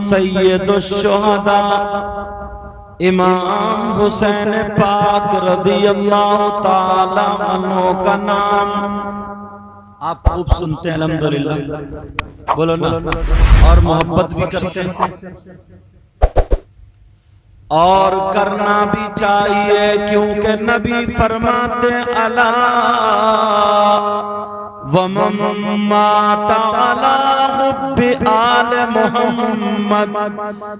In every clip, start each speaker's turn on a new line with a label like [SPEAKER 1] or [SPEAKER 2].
[SPEAKER 1] सैयदुश्शुहदा इमाम हुसैन पाक रदियल्लाहु ताला अन्हु का नाम आप खूब सुनते हैं अल्हम्दुलिल्लाह, बोलो ना, और मोहब्बत भी करते हैं और करना भी चाहिए, क्योंकि नबी फरमाते अला वमम्माता अला हुब्बि आल मुहम्मद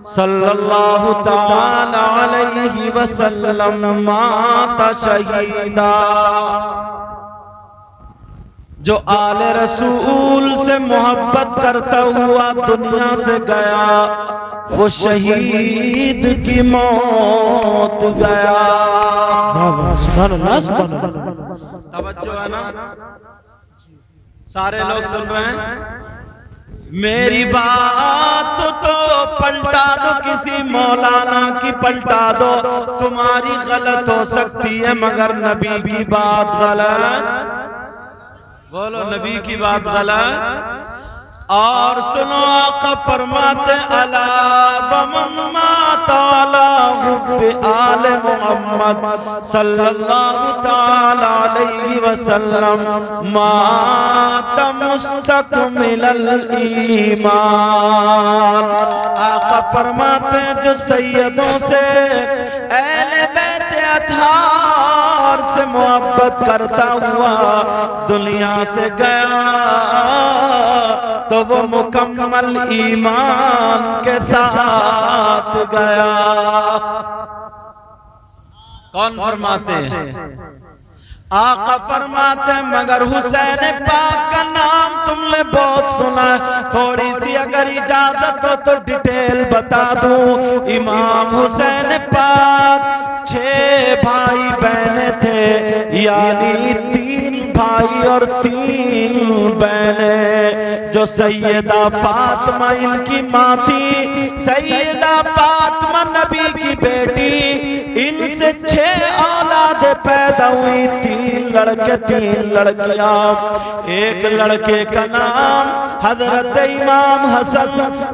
[SPEAKER 1] सल्लल्लाहु ताला अलैहि वसल्लम माता शहीदा। जो आले रसूल से मोहब्बत करता हुआ दुनिया से गया वो शहीद की मौत गया। तवज्जो है ना, सारे लोग सुन रहे हैं। मेरी बात तो पलटा दो, किसी मौलाना की पलटा दो, तुम्हारी गलत हो सकती है मगर नबी की बात गलत, बोलो नबी की बात गलत। और सुनो आका फरमाते अला वमम्माता अला हुब्बि आले मुहम्मद सल्लल्लाहु ताला अलैहि वसल्लम माता मुस्तकमिलल ईमान। आका फरमाते जो सैयदों से अहले बैत अतहार से मोहब्बत करता हुआ दुनिया से गया तो वो मुकम्मल ईमान के साथ गया। कौन फरमाते हैं? आका फरमाते हैं मगर हुसैन पाक का नाम तुमने बहुत सुना है, थोड़ी सी अगर इजाजत हो तो डिटेल बता दूं। इमाम हुसैन पाक 6 भाई बहने थे, यानी 3 भाई और 3 बहनें। जो सैयदा फातिमा इनकी माँ थी, सैयदा फातिमा नबी की बेटी, इनसे 6 औलाद पैदा हुई, 3 लड़के 3 लड़कियां। एक लड़के का नाम हजरत इमाम हसन,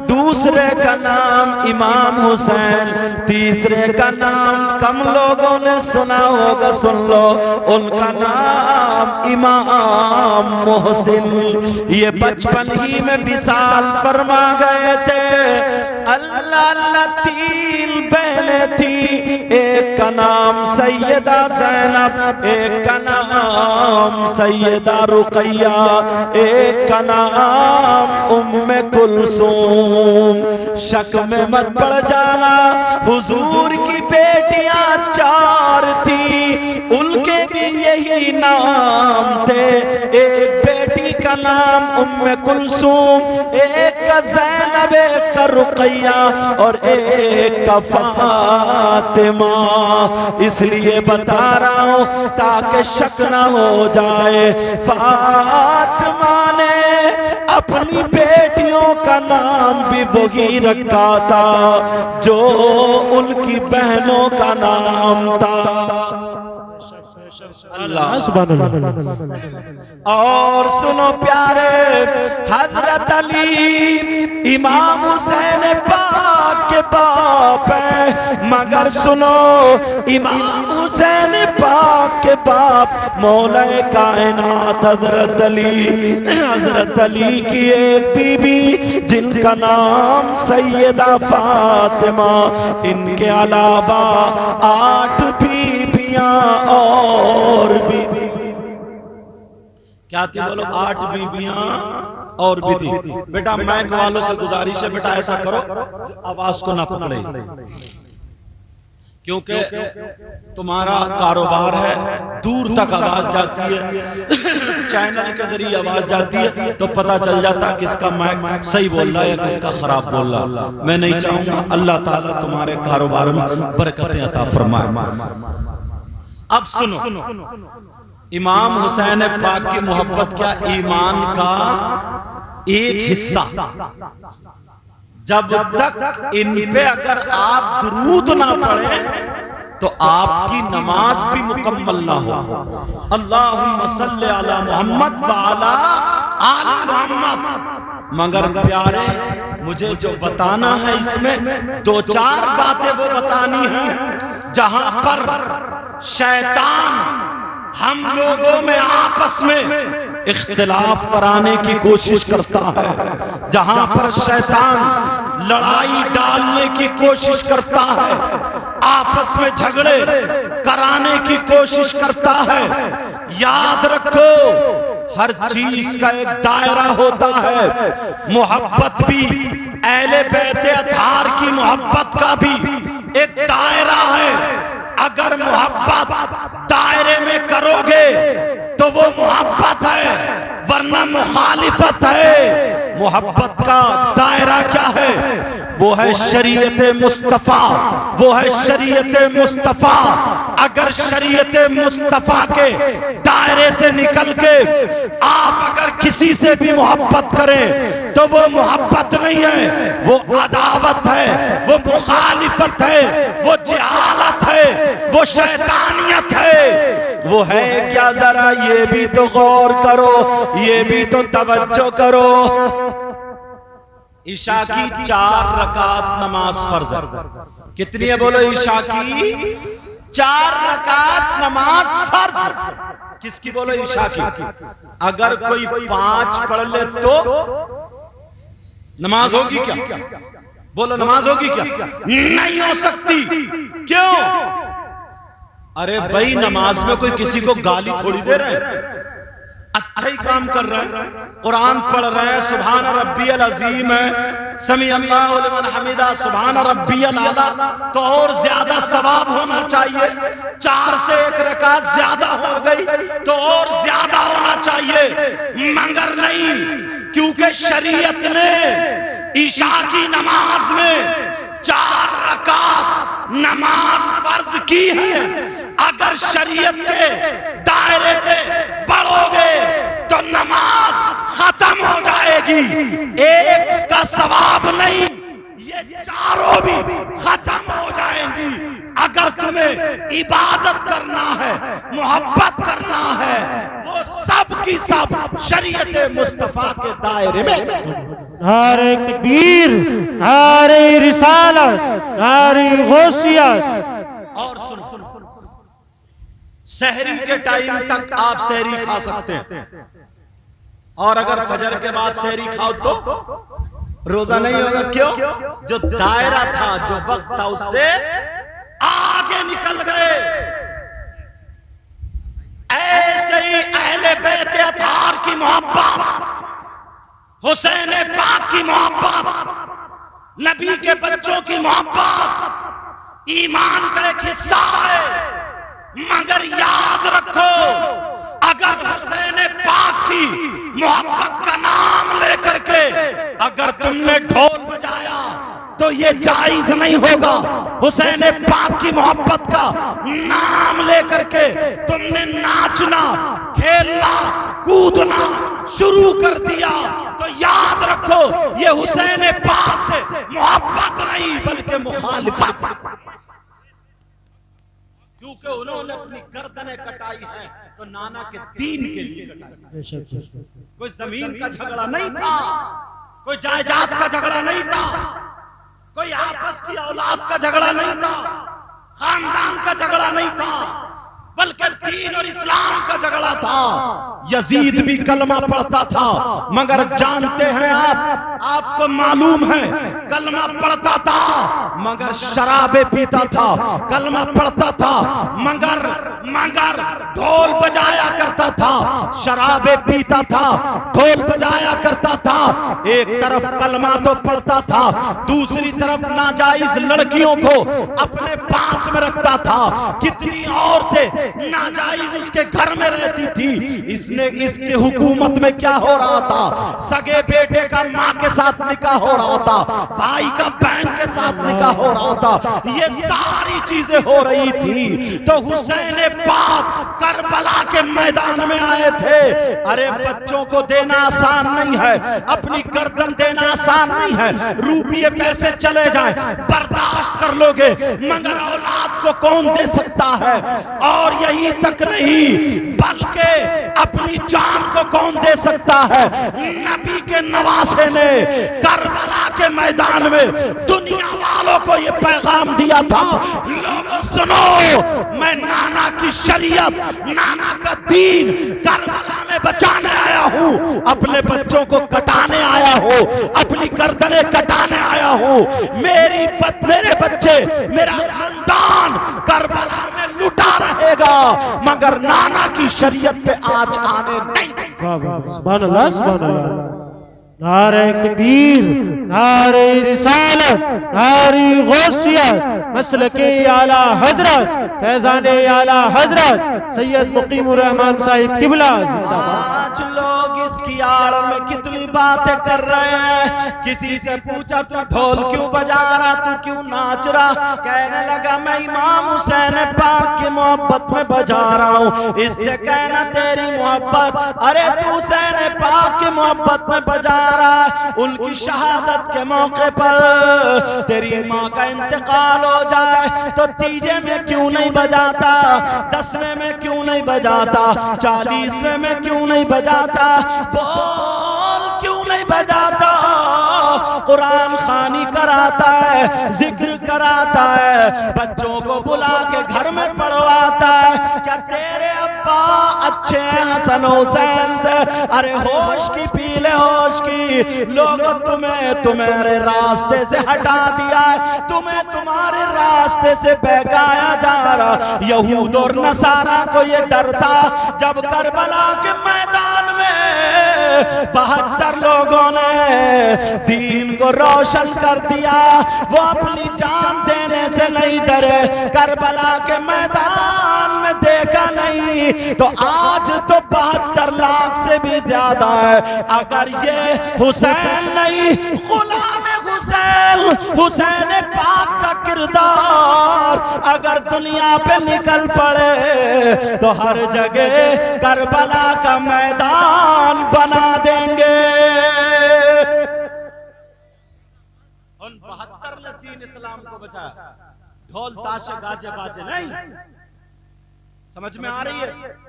[SPEAKER 1] दूसरे का नाम इमाम हुसैन, तीसरे का नाम कम लोगों ने सुना होगा, सुन लो, उनका नाम इमाम मोहसिन। ये बचपन ही में विसाल फरमा गए थे। अल्लाह अल्लाह 3 बहनें थी, एक का नाम सैयदा ज़ैनब, एक का नाम सैयदा रुक़ैया, एक का नाम उम्मे कुलसूम। शक में मत पड़ जाना, हुजूर की बेटियां 4 थी, उनके भी यही नाम थे। एक बेटी का नाम उम्मे कुलसूम, एक का ज़ैनब, एक का रुक़ैया और एक का फातिमा। इसलिए बता रहा हूं ताकि शक ना हो जाए। फातिमा ने अपनी बेटियों का नाम भी वही रखा था जो उनकी बहनों का नाम था। अल्लाह सुभान अल्लाह। और सुनो प्यारे, हजरत अली इमाम हुसैन पाक के बाप है, मगर सुनो इमाम हुसैन पाक के बाप मौलाए कायनात हजरत अली की एक बीबी जिनका नाम सैयदा फातिमा, इनके अलावा 8 बीबियां और भी थी। क्या थी बोलो? 8 बीबियां और भी थी। बेटा माइक वालों से गुजारिश है, बेटा ऐसा करो आवाज को ना पकड़े, क्योंकि तुम्हारा कारोबार है, दूर तक आवाज जाती है, चैनल के जरिए आवाज जाती है, तो पता चल जाता है किसका माइक सही बोल रहा है या किसका खराब बोल रहा है। मैं नहीं चाहूंगा, अल्लाह ताला तुम्हारे कारोबार में बरकतें अता फरमाए। अब सुनो, इमाम हुसैन पाक की मोहब्बत क्या ईमान का एक हिस्सा। जब तक इन पे अगर आप दुरूद ना पढ़े तो आपकी नमाज भी मुकम्मल ना हो। अल्लाहुम्मा सल्ली अला मुहम्मद व अला आले मोहम्मद। मगर प्यारे, मुझे जो बताना है इसमें दो चार बातें वो बतानी है जहां पर शैतान हम लोगों में आपस में इख्तिलाफ कराने की कोशिश करता है, जहां पर शैतान लड़ाई डालने की कोशिश करता है, आपस में झगड़े कराने की कोशिश करता है। याद रखो, हर चीज का एक दायरा होता है। मोहब्बत भी, अहले बैत अतार की मोहब्बत का भी एक दायरा है। अगर मोहब्बत दायरे में करोगे तो वो मोहब्बत है, वरना मुखालिफत है। मोहब्बत का दायरा क्या है? वो है शरीयत मुस्तफा, वो है शरीयत मुस्तफा। अगर शरीयत मुस्तफा के दायरे से निकल के आप अगर किसी से भी मोहब्बत करें तो वो मोहब्बत नहीं है, वो अदावत है, वो मुखालिफत है, वो जिहालत है, वो शैतानियत है। वो है क्या, जरा ये भी तो गौर करो, ये भी तो तवज्जो करो। ईशा की 4 रकात नमाज फर्ज है। कितनी है बोलो? ईशा की 4 रकात नमाज फर्ज। किसकी बोलो? ईशा की। अगर कोई 5 पढ़ ले तो नमाज होगी क्या? बोलो, नमाज होगी क्या? नहीं हो सकती। क्यों? अरे भाई, नमाज में कोई किसी को गाली थोड़ी दे रहे हैं, अच्छा ही काम कर रहे हैं, कुरान पढ़ रहे हैं, सुभान रब्बियल अजीम है, समी अल्लाहु लिमन हमिदा, सुभान रब्बियल आला, तो और ज्यादा सवाब होना चाहिए। 4 से 1 रकात ज्यादा हो गई तो और ज्यादा होना चाहिए, मगर नहीं, क्योंकि शरीयत ने ईशा की नमाज में 4 रकात नमाज फर्ज की है। अगर शरीयत के दायरे से बढ़ोगे तो नमाज खत्म हो जाएगी। एक का सवाब नहीं, ये चारों भी खत्म हो जाएंगी। अगर तुम्हें इबादत करना है, मोहब्बत करना है, वो सब की सब शरीयत मुस्तफा के दायरे में।
[SPEAKER 2] नारे तकबीर, नारे रिसालत, नारे गौसियत।
[SPEAKER 1] और सुनो, सहरी के टाइम तक आप सहरी खा सकते हैं, और अगर फजर के बाद सहरी खाओ तो रोजा नहीं होगा। क्यों? जो दायरा था, जो वक्त था, उससे आगे निकल गए। ऐसे ही अहले बैत अतार की मोहब्बत, हुसैन पाक की मोहब्बत, नबी के बच्चों की मोहब्बत ईमान का एक हिस्सा है। मगर याद रखो, अगर हुसैन पाक की मोहब्बत का नाम लेकर के अगर तुमने ढोल बजाया तो ये जायज नहीं होगा। हुसैन पाक की मोहब्बत का नाम लेकर के तुमने नाचना, खेलना, कूदना शुरू कर दिया तो याद रखो, ये हुसैन पाक से मोहब्बत नहीं बल्कि मुखालिफत। क्योंकि उन्होंने अपनी गर्दनें कटाई है तो नाना के दीन के लिए कटाई। कोई जमीन का झगड़ा नहीं था, कोई जायदाद का झगड़ा नहीं था, कोई आपस की औलाद का झगड़ा नहीं था, खानदान का झगड़ा नहीं था, बल्कि दीन और इस्लाम का झगड़ा था। यजीद भी कलमा पढ़ता था, मगर जानते हैं आपको मालूम है, कलमा पढ़ता था मगर शराबे पीता था, कलमा पढ़ता था मगर ढोल बजाया करता था, शराबे पीता था, ढोल बजाया करता था। एक तरफ कलमा तो पढ़ता था, दूसरी तरफ नाजायज लड़कियों को अपने पास में रखता था। कितनी औरतें नाजायज उसके घर में रहती थी। इसके हुकूमत में क्या हो रहा था? सगे बेटे का माँ के साथ निकाह हो रहा था, भाई का बहन के साथ निकाह हो रहा था, ये सारी चीजें हो रही थी। तो हुसैन पाक करबला के मैदान में आए थे। अरे बच्चों को देना आसान नहीं है, अपनी गर्दन देना आसान नहीं है, रुपये पैसे चले जाए बर्दाश्त कर लोगे, मगर औलाद को कौन दे सकता है? और यही तक नहीं, बल्कि अपनी जान को कौन दे सकता है? नबी के नवासे ने करबला के मैदान में दुनिया वालों को ये पैगाम दिया था, लोगों सुनो, मैं नाना की शरीयत, नाना का दीन करबला में बचाने आया हूँ, अपने बच्चों को कटाने आया हूँ, अपनी गर्दनें कटाने आया हूँ। मेरे बच्चे, मेरा खानदान करबला में लुटा रहेगा, मगर नाना की शरीयत पे आज आने नहीं।
[SPEAKER 2] सुभान अल्लाह, सुभान अल्लाह। नारे तकबीर, नारे रिसालत, नारे गौसियत, मसलके आला हजरत, फैजाने आला हजरत सैयद मुकीमुर रहमान साहिब किबला जिंदाबाद।
[SPEAKER 1] आज लोग इसकी आड़ में कितनी बातें कर रहे हैं। किसी से पूछा तू ढोल क्यों बजा रहा, तू क्यों नाच रहा? कहने लगा मैं इमाम हुसैन पाक की मोहब्बत में बजा रहा हूँ। इससे कहना तेरी मोहब्बत, अरे तू हुसैन पाक की मोहब्बत में बजा रहा, उनकी शहादत के मौके पर तेरी माँ का इंतकाल हो जाए तो तीजे में क्यों नहीं बजाता, 10वें में क्यों नहीं बजाता, 40वें में क्यों नहीं बजाता, बोल क्यों नहीं बजाता? कुरान खानी कराता है, जिक्र कराता है, बच्चों को बुला के घर में पढ़वाता है। क्या तेरे अब्बा अच्छे हैं हसन हुसैन से? अरे होश की पीले होश की, लोग तुम्हें तुम्हारे रास्ते से हटा दिया है, तुम्हें तुम्हारे रास्ते से बहकाया जा रहा। यहूद और नसारा को ये डर था, जब करबला के मैदान में 72 लोगों ने दीन को रोशन कर दिया, वो अपनी जान देने से नहीं डरे, करबला के मैदान में देखा नहीं तो आज तो 72 लाख से भी ज्यादा है। अगर ये हुसैन नहीं, गुलाम हुसैन, हुसैन पाक का किरदार अगर दुनिया पे निकल पड़े तो हर जगह करबला का मैदान बना देंगे। उन 72 ने दीन इस्लाम को बचाया, ढोल ताशे गाजे बाजे नहीं। समझ में आ रही है?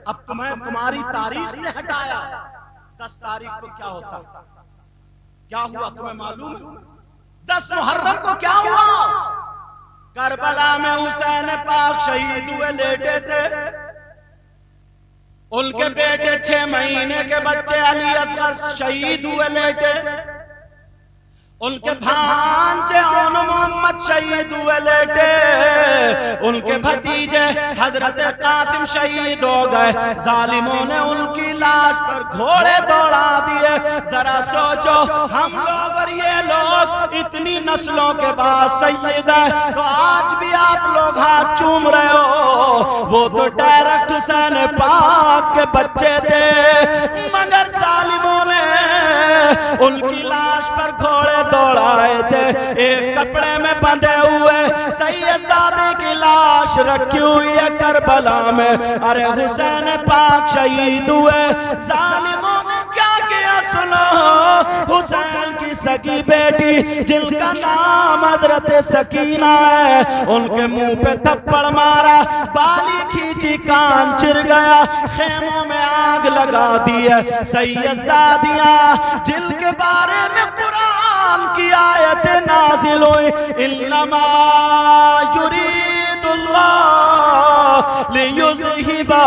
[SPEAKER 1] अब तुम्हें तुम्हारी तारीख से हटाया, 10 तारीख को क्या होता, क्या हुआ तुम्हें मालूम? 10 मुहर्रम को क्या हुआ? करबला में हुसैन पाक शहीद हुए, लेटे थे। उनके बेटे 6 महीने के बच्चे अली असगर शहीद हुए, लेटे। उनके भांजे औन मोहम्मद शहीद हुए, लेटे। उनके भतीजे हजरत कासिम शहीद हो गए। जालिमों ने उनकी लाश पर घोड़े दौड़ा दिए। जरा सोचो, हम लोग और ये लोग इतनी नस्लों के बाद सैयद है, तो आज भी आप लोग हाथ चूम रहे हो। वो तो डायरेक्ट हुसैन पाक के बच्चे थे, मगर जालिमों ने उनकी लाश पर घोड़े दौड़ाए थे। एक कपड़े में बंधे हुए सैयदजादे की लाश रखी हुई है करबला में। अरे हुसैन पाक शहीद हुए, जालिमों ने क्या किया सुनो। हुसैन की सगी बेटी जिनका नाम हजरत सकीना है, उनके मुंह पे थप्पड़ मारा, बाली खींची, कान चिर गया, खेमों में आग लगा दी है। सैयदजादियां जिनके बारे में कुरान की आयत नाजिल हुई, इन्नमा युरीदुल्लाह लियुज़हिबा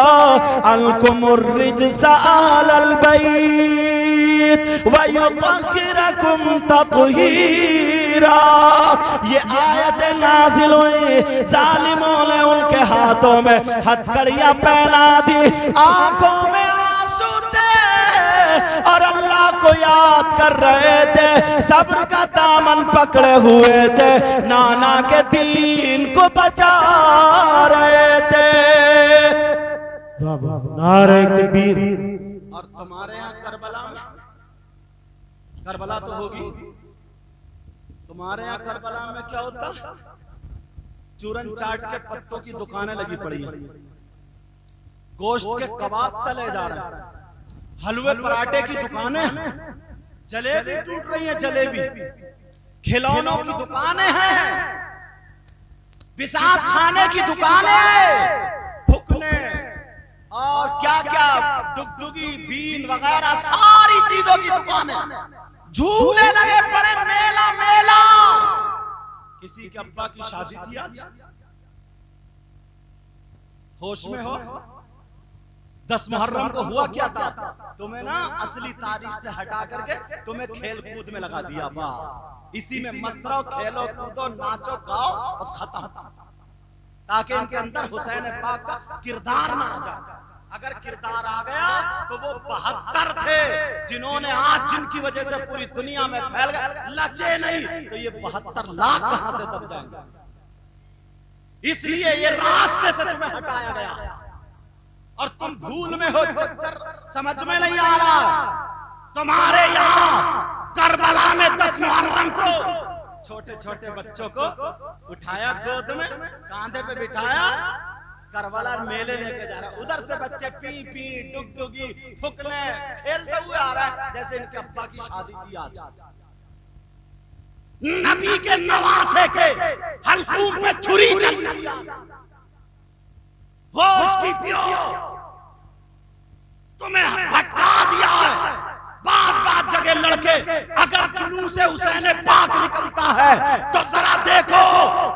[SPEAKER 1] अन्कुमुर रिज्सा अहलल बैत व युतहिरकुम तत्हीरा। ये आयत नाजिल हुई, जालिमों ने उनके हाथों में हथकड़ियां पहना दी, आंखों में आंसू थे और अल्लाह को याद कर रहे थे, सब्र का दामन पकड़े हुए थे, नाना के दीन को बचा रहे थे।
[SPEAKER 2] नारे तकबीर।
[SPEAKER 1] और तुम्हारे यहाँ करबला में, करबला तो होगी, तुम्हारे यहाँ करबला में क्या होता? चूरन चाट के पत्तों की दुकानें लगी पड़ी हैं, गोश्त के कबाब तले जा रहे हैं, हलवे पराठे की दुकानें, जलेबी टूट रही है, जलेबी, खिलौनों की दुकानें हैं, बिसात खाने की दुकानें, फुकने और क्या क्या डुगडुगी बीन वगैरह सारी चीजों की दुकानें, झूले लगे पड़े, मेला मेला। किसी के अब्बा की शादी थी आज, होश में हो? 10 मुहर्रम को हुआ क्या था? तुम्हें ना असली तारीख से हटा करके तुम्हें खेल कूद में लगा दिया। बस इसी में मस्त रहो, खेलो कूदो नाचो गाओ, बस खत्म, ताकि इनके अंदर हुसैन पाक का किरदार ना आ जाए। अगर किरदार आ गया तो वो 72 थे जिन्होंने आज जिनकी वजह से पूरी दुनिया में फैल गए, लचे नहीं तो ये 72 लाख कहां से दब जाएंगे। इसलिए ये रास्ते से तुम्हें हटाया गया और तुम भूल में हो, चक्कर समझ में नहीं आ रहा। तुम्हारे यहाँ करबला में 10 मुहर्रम को छोटे छोटे बच्चों को उठाया, गोद में कांधे पे बिठाया, करबला मेले लेके जा रहा है। उधर से बच्चे पी पी डुगडुगी फुकने खेलते हुए आ रहा है जैसे इनके अब्बा की शादी थी आज। नबी के नवासे के हल्कूम पे छुरी चली थी। होश की पियो, तुम्हें भटका दिया है। बात जगह लड़के अगर जुलूस से हुसैन पाक निकलता है तो जरा देखो,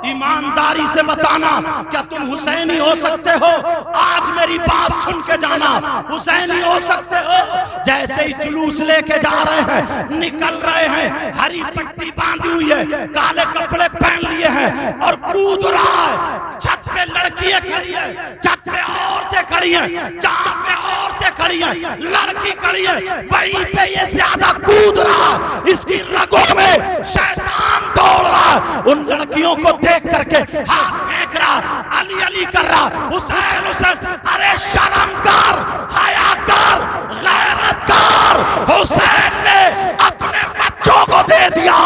[SPEAKER 1] ईमानदारी से बताना, क्या तुम हुसैनी हो सकते हो? आज मेरी बात सुन के जाना, हुसैनी हो सकते हो? जैसे ही जुलूस लेके जा रहे हैं, निकल रहे हैं, हरी पट्टी बांधी हुई है, काले कपड़े पहन लिए हैं और कूद रहा है। छत पे लड़कियां खड़ी है, छत पे औरतें खड़ी हैं, जहां पे औरतें खड़ी हैं लड़की खड़ी है, वहीं पे ये ज्यादा कूद रहा, इसकी रगों में शैतान दौड़ रहा। उन लड़कियों को देख करके हाथ फेंक रहा, अली अली कर रहा, हुसैन हुसैन। अरे शर्म कर, हया कर, गैरत कर। हुसैन ने अपने बच्चों को दे दिया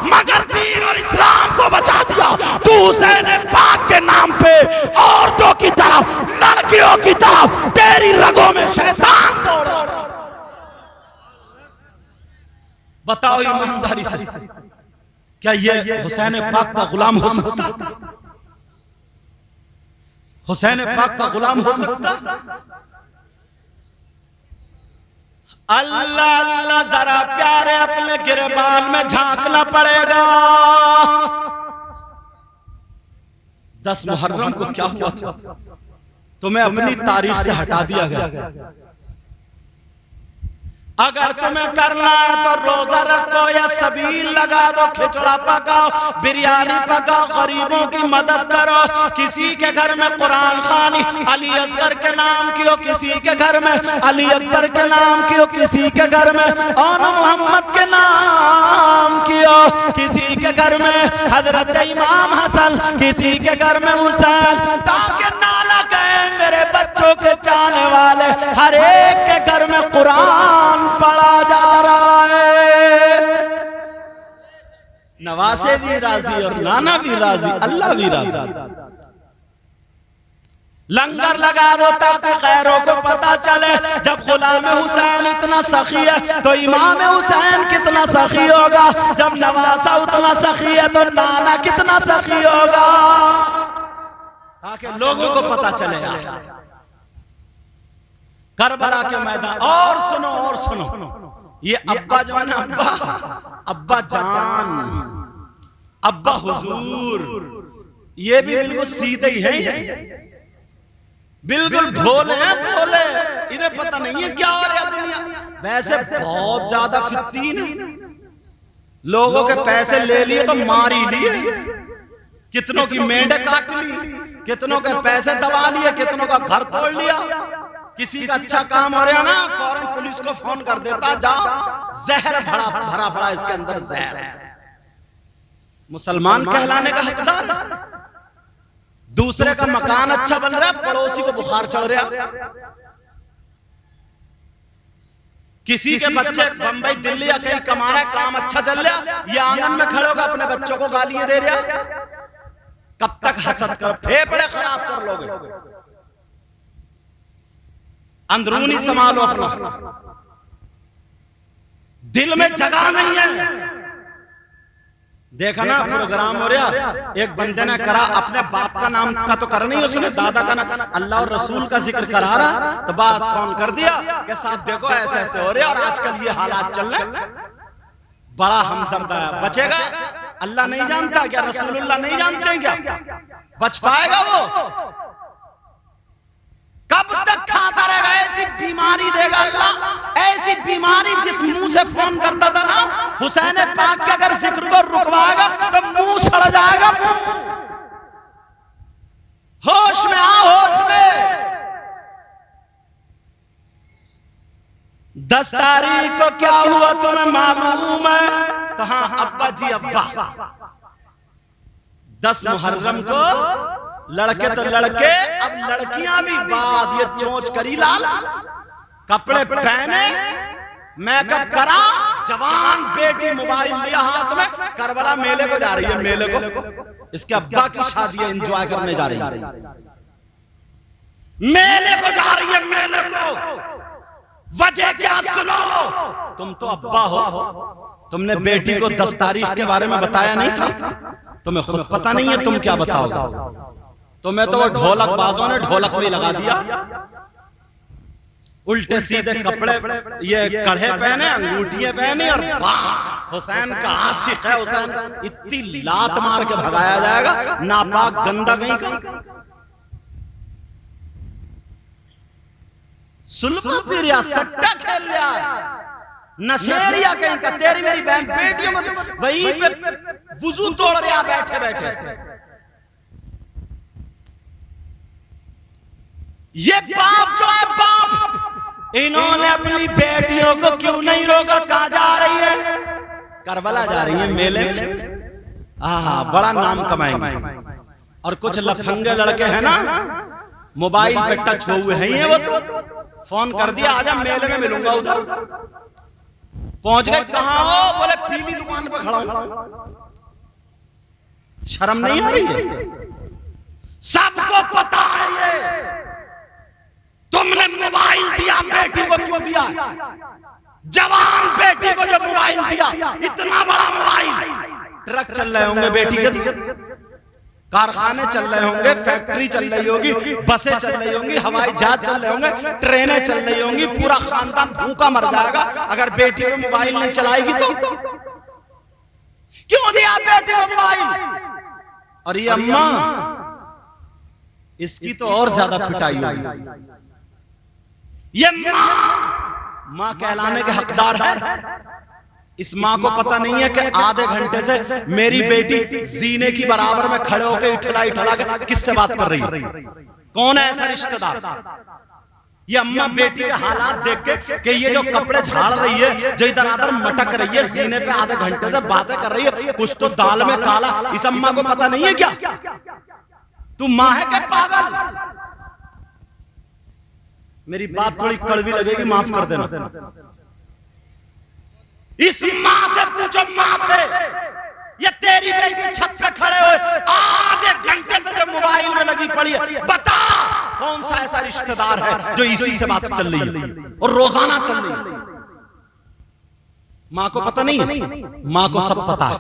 [SPEAKER 1] मगर दीन और इस्लाम को बचा दिया। तू हुसैन पाक के नाम पे औरतों की तरफ, लड़कियों की तरफ, तेरी रगों में शैतान दौड़ रहा। बताओ ईमानदारी से, क्या ये हुसैन पाक का गुलाम हो सकता? हुसैन पाक का गुलाम हो सकता? अल्लाह अल्लाह, जरा प्यारे अपने गिरबान में झांकना पड़ेगा। 10 मुहर्रम को क्या हुआ था? तुम्हें अपनी तारीख से हटा दिया गया। अगर तुम्हें करना है तो रोजा रखो या सबील लगा दो, खिचड़ा पकाओ, बिरयानी पकाओ, गरीबों की मदद करो। किसी के घर में कुरान खानी अली असगर के नाम की हो, किसी के घर में अली अकबर के नाम की हो, किसी के घर में औन मोहम्मद के नाम की हो, किसी के घर में हजरत इमाम हसन, किसी के घर में हुसैन, ताकि नाना कहे मेरे बच्चों के चाहने वाले हर एक के घर में कुरान पढ़ा जा रहा है। नवासे भी राजी और नाना भी राजी, अल्लाह भी राजी। लंगर लगा दो ताकि गैरों को पता चले, जब गुलाम हुसैन इतना सखी है तो इमाम हुसैन कितना सखी होगा, जब नवासा उतना सखी है तो नाना कितना सखी होगा, ताकि लोगों को पता चले यार करबला के मैदान। और सुनो, ये अब्बा जो है ना, अब्बा जान, अब्बा हुजूर, ये भी बिल्कुल सीधे ही है, बिल्कुल भोले हैं, भोले। इन्हें पता नहीं है क्या हो रहा है दुनिया। वैसे बहुत ज्यादा फित्तीन है, लोगों के पैसे ले लिए तो मार ही लिए, कितनों की मेंढे काट ली, कितनों के पैसे दबा लिए, कितनों का घर तोड़ लिया। किसी का अच्छा काम हो रहा ना, फौरन पुलिस को फोन कर देता, जाओ जहर भरा भरा इसके अंदर जहर। मुसलमान कहलाने का हकदार है। दूसरे का मकान अच्छा बन रहा है, पड़ोसी को बुखार चढ़ रहा। किसी के बच्चे बंबई दिल्ली या कहीं कमा रहा है, काम अच्छा चल रहा, ये आंगन में खड़े होकर अपने बच्चों को गालियां दे रहा। कब तक हसद कर, फेफड़े खराब कर लोगे। अंदरूनी संभालो अपना, दिल में जगह नहीं है। देखा ना प्रोग्राम हो रहा, एक बंदे ने करा, अपने बाप का नाम का तो कर नहीं, उसने दादा का नाम, अल्लाह और रसूल का जिक्र करा रहा, तो बात फोन कर दिया कि साहब देखो ऐसे ऐसे हो रहे और आजकल ये हालात चल रहे। बड़ा हमदर्द है। बचेगा? अल्लाह नहीं जानता क्या? रसूलुल्लाह नहीं जानते हैं क्या? बच पाएगा वो? कब तक खाता रहेगा? ऐसी बीमारी देगा अल्लाह, ऐसी बीमारी जिस मुंह से फोन करता था ना हुसैन पाक के, अगर जिक्र को रुकवाएगा तो मुंह सड़ जाएगा। होश में आओ, होश में। 10 तारीख को क्या हुआ तुम्हें मालूम है? तो हाँ अब्बा जी अब्बा। 10 मुहर्रम को लड़के तो लड़के, अब लड़कियां भी बाद ये चोंच करी लाल, कपड़े पहने, मेकअप करा, जवान बेटी मोबाइल लिया हाथ में, करबला मेले को जा रही है, मेले को। इसके अब्बा की शादी एंजॉय करने जा रही है, मेले को जा रही है, मेले को। वजह क्या सुनो? तुम तो अब्बा हो, तुमने बेटी को 10 तारीख के बारे में बताया नहीं था, तुम्हें खुद पता नहीं है, तुम क्या बताओगे? तुम्हें तो वो ढोलक बाजों ने ढोलक में लगा दिया, उल्टे सीधे कपड़े, ये कड़े पहने, अंगूठियां पहनी, और वाह हुसैन का आशिक है हुसैन, इतनी लात मार के भगाया जाएगा, नापाक गंदा कहीं का। सुलमा फिर या सट्टा खेल लिया, नशेड़िया कहीं का। तेरी मेरी बहन बेटियों को वहीं पे वुजू तोड़ रहा बैठे बैठे। ये बाप जो है बाप, इन्होंने अपनी बेटियों को क्यों नहीं रोका? कहां जा रही है? करबला जा रही है मेले में। बड़ा नाम कमाएंगे। और कुछ लफंगे लड़के हैं ना, मोबाइल पे टच हुए हैं, वो तो फोन कर दिया, आजा मेले में मिलूंगा उधर। पहुंच गए, कहां हो? बोले पीली दुकान पे खड़ा हूं। शर्म नहीं आ रही है? सबको पता है ये। तुमने मोबाइल दिया बेटी को, क्यों दिया? जवान बेटी को जो मोबाइल दिया, इतना बड़ा मोबाइल। ट्रक चल रहे होंगे बेटी के, कारखाने चल रहे होंगे, फैक्ट्री चल रही होगी, बसें चल रही होंगी, हवाई जहाज चल रहे होंगे, ट्रेनें चल रही होंगी, पूरा खानदान भूखा मर जाएगा अगर बेटी को मोबाइल नहीं चलाएगी तो। क्यों दिया बेटी को मोबाइल? और ये अम्मा, इसकी तो और ज्यादा पिटाई होगी। ये मां कहलाने के हकदार है। इस मां को पता नहीं है कि आधे घंटे से मेरी बेटी जीने की बराबर में खड़े होकर इठला इठला के किससे बात कर रही है? कौन है ऐसा रिश्तेदार? ये अम्मा बेटी के हालात देख के कि ये जो कपड़े झाड़ रही है, जो इधर आधर मटक रही है, सीने पे आधे घंटे से बातें कर रही है, कुछ तो दाल में काला। इस अम्मा को पता नहीं है क्या? तू मां है क्या पागल? मेरी बात थोड़ी कड़वी लगेगी, माफ कर देना। इस मां से पूछो, मां से, ये तेरी बेटी छत पे खड़े हुए आधे घंटे से जो मोबाइल में लगी पड़ी है, बता कौन सा ऐसा रिश्तेदार है जो इसी से बात चल रही है और रोजाना चल रही है? मां को पता नहीं है? मां को सब पता है।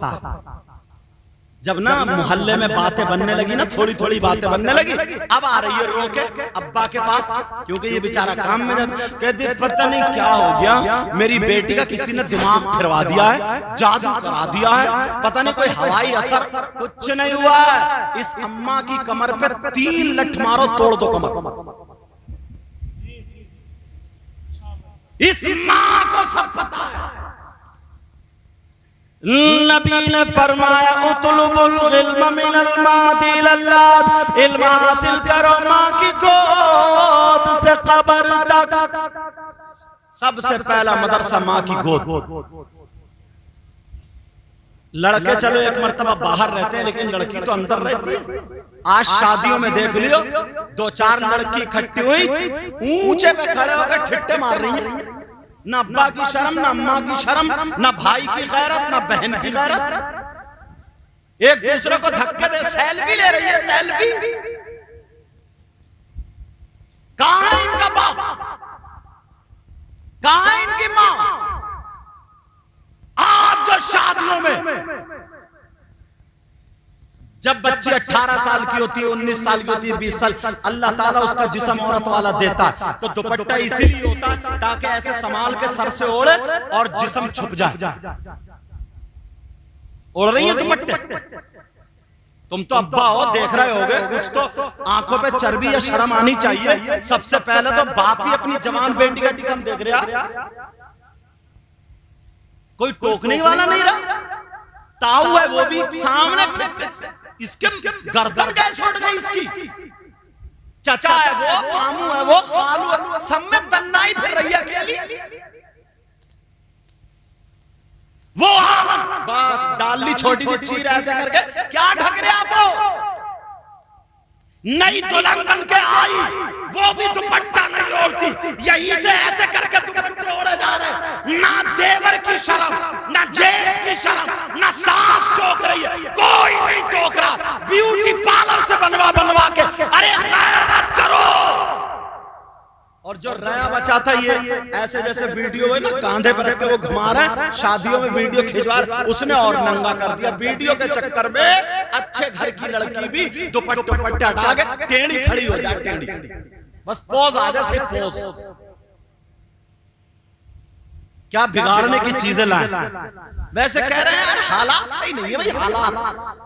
[SPEAKER 1] जब ना मोहल्ले में बातें बनने लगी ना, थोड़ी थोड़ी बातें बनने लगी, अब आ रही है रोके अब्बा के पास, क्योंकि ये बेचारा काम में जाता। कहती पता नहीं क्या हो गया, मेरी बेटी का किसी ने दिमाग फिरवा दिया है, जादू करा दिया है, पता नहीं कोई हवाई असर। कुछ नहीं हुआ है। इस अम्मा की कमर पे 3 लठ मारो, तोड़ दो कमर। इस मां को सब पता है। नबी ने फरमाया उतलुबुल इल्म मिनल मादिल अल्लाह, इल्म हासिल करो मां की गोद से कब्र तक। सबसे पहला मदरसा मां की गोद। लड़के चलो एक मर्तबा बाहर रहते हैं, लेकिन लड़की तो अंदर रहती है। आज शादियों में देख लियो, 2-4 लड़की इकट्ठी हुई, ऊंचे पे खड़े होकर ठिट्टे मार रही है। ना अब्बा की शर्म, ना अम्मा की शर्म, ना भाई की गैरत, ना बहन की गैरत। एक दूसरे को धक्के दे सेल्फी ले रही है, सेल्फी। कहां है इनका बाप? कहां है इनकी मां? आज जो शादियों में जब बच्ची 18 साल की होती है, 19 साल की होती है, 20 साल, अल्लाह ताला उसका जिस्म औरत वाला देता है, तो दुपट्टा इसीलिए होता है ताकि ऐसे संभाल के सर से ओढ़े और जिस्म छुप जाए। ओढ़ रही है दुपट्टे? तुम तो अब्बा हो, देख रहे होगे, कुछ तो आंखों पे चर्बी या शर्म आनी चाहिए। सबसे पहले तो बाप ही अपनी जवान बेटी का जिस्म देख रहा, कोई टोकने वाला नहीं रहा। ताऊ है वो भी सामने, इसके गर्दन कैसे उठ गई इसकी? चचा है वो, मामू है वो, खालू है, सब में तन्नाई फिर रही है अकेली। वो आलम बस डाल ली छोटी सी चीर ऐसे करके, क्या ढक रहे आप? वो नई दुल्हन बन के आई, वो भी दुपट्टा नहीं ओढ़ती, यहीं से ऐसे करके दुपट्टे ओढ़े जा रहे। ना देवर की शर्म, ना जेठ की शर्म, ना सास टोक रही है, कोई नहीं टोक रहा। ब्यूटी पार्लर से बनवा बनवा के, अरे खैरत करो। और जो रया बचा था ये ऐसे जैसे वीडियो है ना, कांधे पर रख के वो घुमा रहा है, शादियों में वीडियो खिंचवा रहा है, उसने और नंगा कर दिया। वीडियो के चक्कर में अच्छे घर की लड़की भी दुपट्टे पट्टे हटा के टेढ़ी खड़ी हो जाए, टेढ़ी, बस पोज आ जाए, सिर्फ पोज। क्या बिगाड़ने की चीजें लाए। वैसे कह रहे हैं यार हालात सही नहीं है भाई।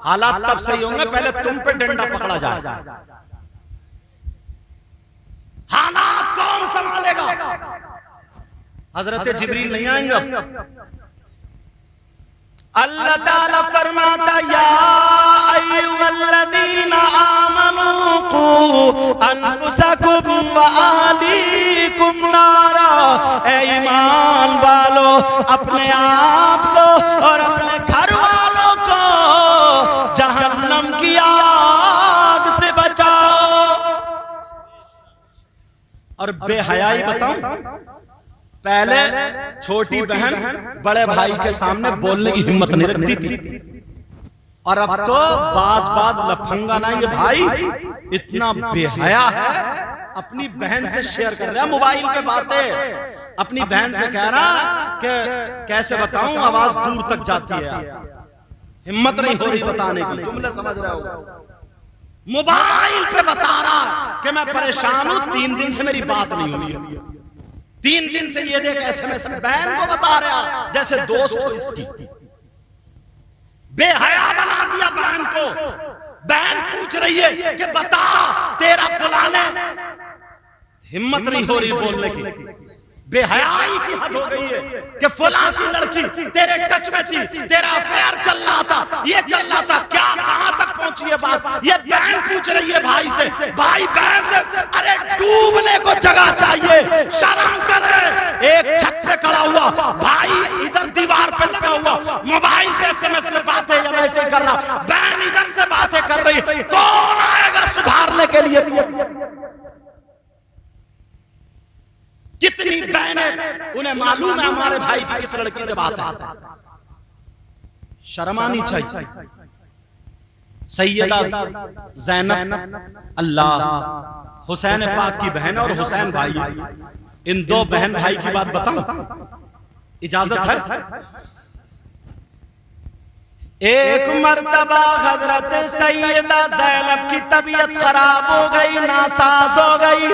[SPEAKER 1] हालात तब सही होंगे पहले तुम पे डंडा पकड़ा जाए। हालात कौन संभालेगा? हजरत जिब्रील नहीं आएंगे अब। अल्लाह ताला फरमाता, या अय्युहल्लज़ीना आमनू कू अनफुसकुम व अहलीकुम नारा। ए ईमान वालो, अपने आप को और अपने घर वालों को जहन्नम की आग से बचाओ। और बेहयाई बताऊं, पहले छोटी बहन बड़े भाई के सामने बोलने की हिम्मत नहीं रखती थी, और अब तो बाज लफंगा ना ये भाई इतना बेहया है, अपनी बहन से शेयर कर रहा है मोबाइल पे बातें। अपनी बहन से कह रहा कि कैसे बताऊं, आवाज दूर तक जाती है, हिम्मत नहीं हो रही बताने की। जुमले समझ रहे हो? मोबाइल पे बता रहा कि मैं परेशान हूं, 3 दिन से मेरी बात नहीं हुई है, 3 दिन से ये देख SMS बहन को बता रहा जैसे दोस्त हो इसकी। बेहया बना दिया बहन को। बहन पूछ रही है कि बता तेरा फलाने, हिम्मत नहीं हो रही बोलने की। बेहयाई की हद हो गई है कि फलां की लड़की तेरे टच में थी, तेरा अफेयर चल रहा था, ये चल रहा था, क्या कहां तक पहुंची है बात? ये बहन पूछ रही है भाई से, भाई बहन से। अरे डूबने को जगह चाहिए, शर्म करे। एक छत पे खड़ा हुआ भाई, इधर दीवार पे लगा हुआ मोबाइल पे SMS में बातें या वैसे कर रहा, बहन इधर से बातें कर रही। कौन आएगा सुधारने के लिए? कितनी बहनें, उन्हें मालूम है हमारे भाई की किस लड़की से बात है। शर्म आनी चाहिए। सैयदा ज़ैनब अल्लाह हुसैन पाक की बहन और हुसैन भाई, इन 2 बहन भाई की बात बताऊं, इजाजत है? एक मर्तबा हजरत सैयदा ज़ैनब की तबीयत खराब हो गई, नासाज हो गई,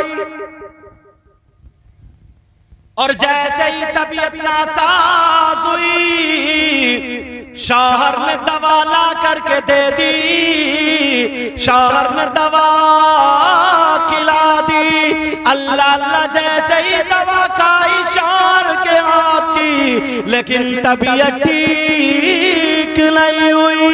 [SPEAKER 1] और जैसे ही तबीयत नासाज हुई, शौहर ने दवा ला करके दे दी, शौहर ने दवा खिला दी। अल्लाह अल्लाह जैसे ही दवा खाई शौहर के हाथ की, लेकिन तबीयत ठीक नहीं हुई।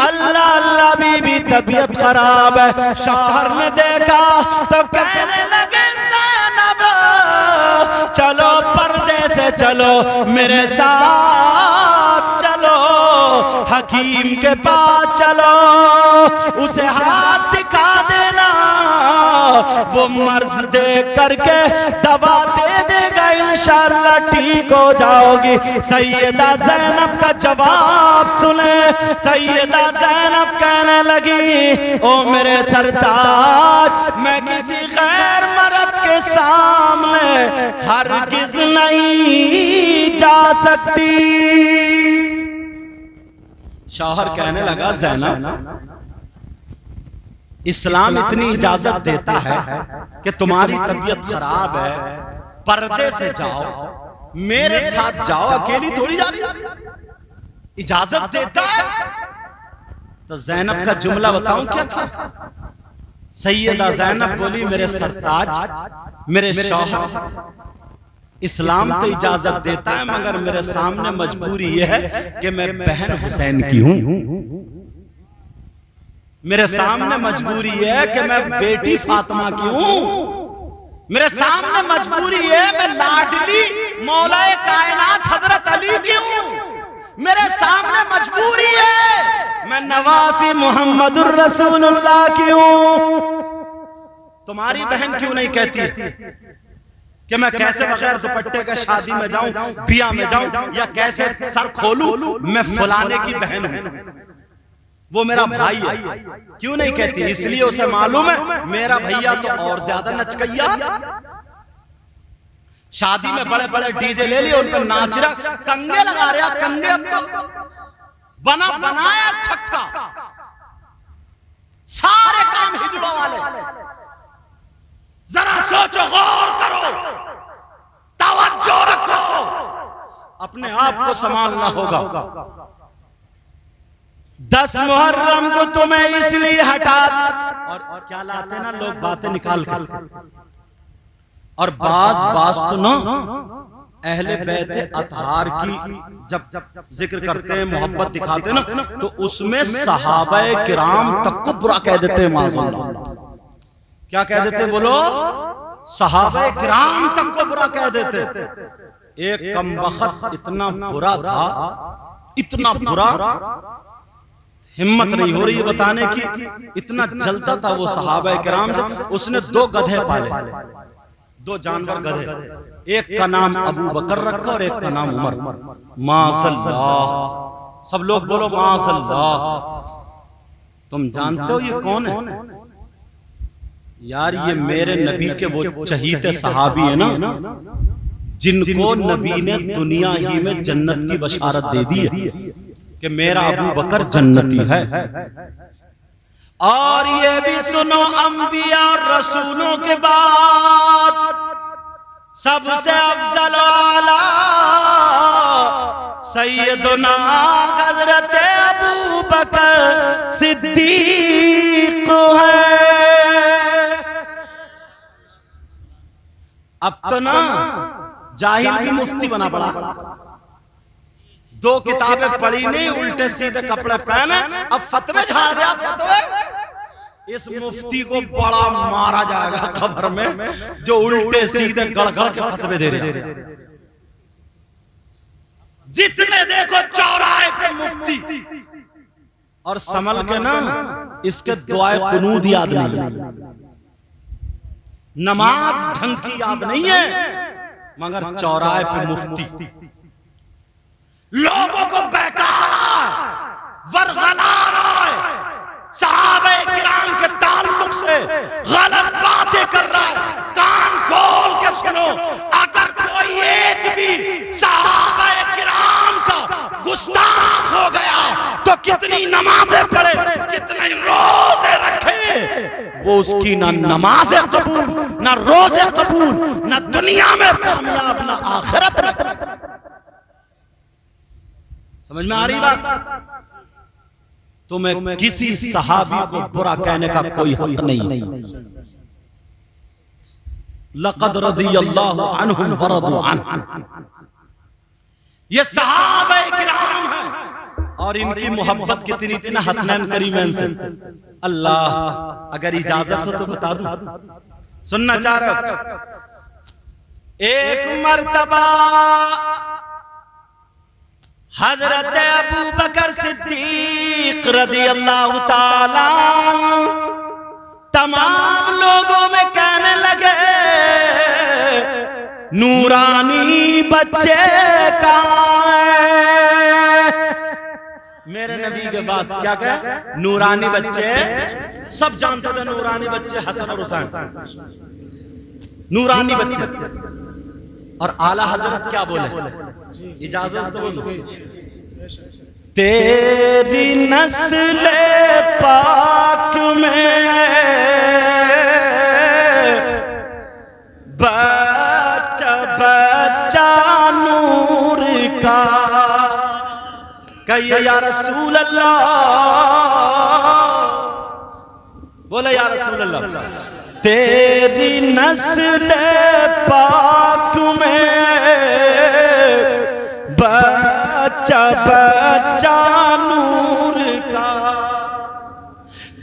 [SPEAKER 1] अल्लाह अल्लाह बीबी तबीयत खराब है। शौहर ने देखा तो कहने लगे, चलो पर्दे से चलो, मेरे साथ चलो, हकीम के पास चलो, उसे हाथ दिखा देना, वो मर्ज देख करके दवा दे देगा, इंशाअल्लाह ठीक हो जाओगी। सैयदा ज़ैनब का जवाब सुने। सैयदा ज़ैनब कहने लगी, ओ मेरे सरताज, मैं किसी गैर मर्द के सामने हरगिज़ नहीं जा सकती। शौहर कहने लगा, ज़ैनब इस्लाम इतनी इजाजत देता है कि तुम्हारी तबीयत खराब है, पर्दे से जाओ, मेरे साथ जाओ, अकेली थोड़ी जा रही, इजाजत देता है। तो जैनब का जुमला बताऊं क्या था? सैयदा जैनब बोली, मेरे सरताज, मेरे शौहर, इस्लाम तो इजाजत देता है मगर मेरे सामने मजबूरी यह है कि मैं बहन हुसैन की हूं। मेरे सामने मजबूरी है कि मैं बेटी फातिमा की हूं। मेरे सामने मजबूरी है मैं लाडली मौलाए कायनात हजरत अली की हूं। मेरे सामने मजबूरी है मैं नवासी मोहम्मदुर रसूलुल्लाह की हूं। तुम्हारी बहन क्यों नहीं कहती कि मैं कैसे बगैर दुपट्टे के शादी में जाऊं, बिया में जाऊं, या कैसे सर खोलूं, मैं फलाने की बहन हूं, वो मेरा भाई है? क्यों नहीं कहती? इसलिए उसे मालूम है मेरा भैया तो और ज्यादा नचकैया, शादी में बड़े बड़े डीजे ले लिए, उन पर नाच रहा, कंगे लगा रहा, कंगे अब तो बनाया छक्का, सारे काम हिजड़ों वाले। जरा सोचो, गौर करो, तवज्जो रखो, अपने आप को संभालना होगा। 10 मुहर्रम को तुम्हें इसलिए हटा, और क्या लाते ना लोग बातें निकाल कर, और बास तो ना अहले बैत अतहार की जब जिक्र करते हैं, मोहब्बत दिखाते हैं ना, तो उसमें सहाबाए किराम तक को बुरा कह देते हैं। माज़अल्लाह, क्या कह देते? बोलो, सहाबाए किराम तक को बुरा कह देते। एक कमबख्त इतना बुरा था, इतना बुरा, हिम्मत नहीं हो रही बताने की, इतना जलता था वो सहाबाए किराम से। उसने 2 गधे पाले, 2 जानवर गधे, एक का नाम अबू बकर रखा और एक का नाम उमर। माशअल्लाह, सब लोग बोलो माशअल्लाह। तुम जानते हो ये कौन है? यार, ये मेरे नबी के वो चहीते सहाबी है ना, जिनको नबी ने दुनिया ही में जन्नत की बशारत दे दी है कि मेरा अबू बकर जन्नती है। और ये भी सुनो, अंबिया रसूलों के बाद सबसे अफजल आला सैयदना हजरत अबू बकर सिद्दीक है। अब तो ना जाहिल भी मुफ्ती बना पड़ा, 2 किताबें पढ़ी नहीं, उल्टे सीधे कपड़े पहने, अब फतवे झाड़ रहा। फतवे, इस मुफ्ती को बड़ा मारा जाएगा कब्र में, जो उल्टे सीधे गड़गड़ के फतवे दे रहे। जितने देखो चौराहे पे मुफ्ती, और संभल के ना, इसके दुआए कुनूद याद नहीं है, नमाज ढंग की याद नहीं है, मगर चौराहे पे मुफ्ती लोगों को बहकारा, वरगला रहा है, सहाबाए किराम के ताल्लुक से गलत बातें कर रहा है। कान खोल के सुनो, अगर कोई एक भी सहाबाए किराम का गुस्ताख हो गया तो कितनी नमाजें पढ़े, कितने रोजे रखे, वो उसकी ना नमाजें कबूल, ना रोजे कबूल, ना दुनिया में कामयाब, ना आखिरत में। समझ में आ रही बात? तुम्हें किसी सहाबी को बुरा कहने का कोई हक नहीं। लक़द रज़ियल्लाहु अन्हुम व रज़ू अन्हु, ये सहाबाए किराम हैं, और इनकी मोहब्बत कितनी थी ना हसनैन करीमैन से। अल्लाह, अगर इजाजत हो तो बता दूं, सुनना चाह रहे हो? एक मर्तबा हजरत अबू बकर सिद्दीक रज़ियल्लाहु ताला तमाम लोगों में कहने लगे, नूरानी बच्चे कहाँ हैं? मेरे नबी के बाद क्या कहे? नूरानी बच्चे। सब जानते थे नूरानी बच्चे हसन और हुसैन, नूरानी बच्चे। और आला हजरत क्या बोले? इजाजत तो बोलो, तेरी नस्ल पाक में कहिए या रसूल अल्लाह, बोले या रसूल अल्लाह, तेरी नस्ल पाक में बच्चा बच्चा नूर का,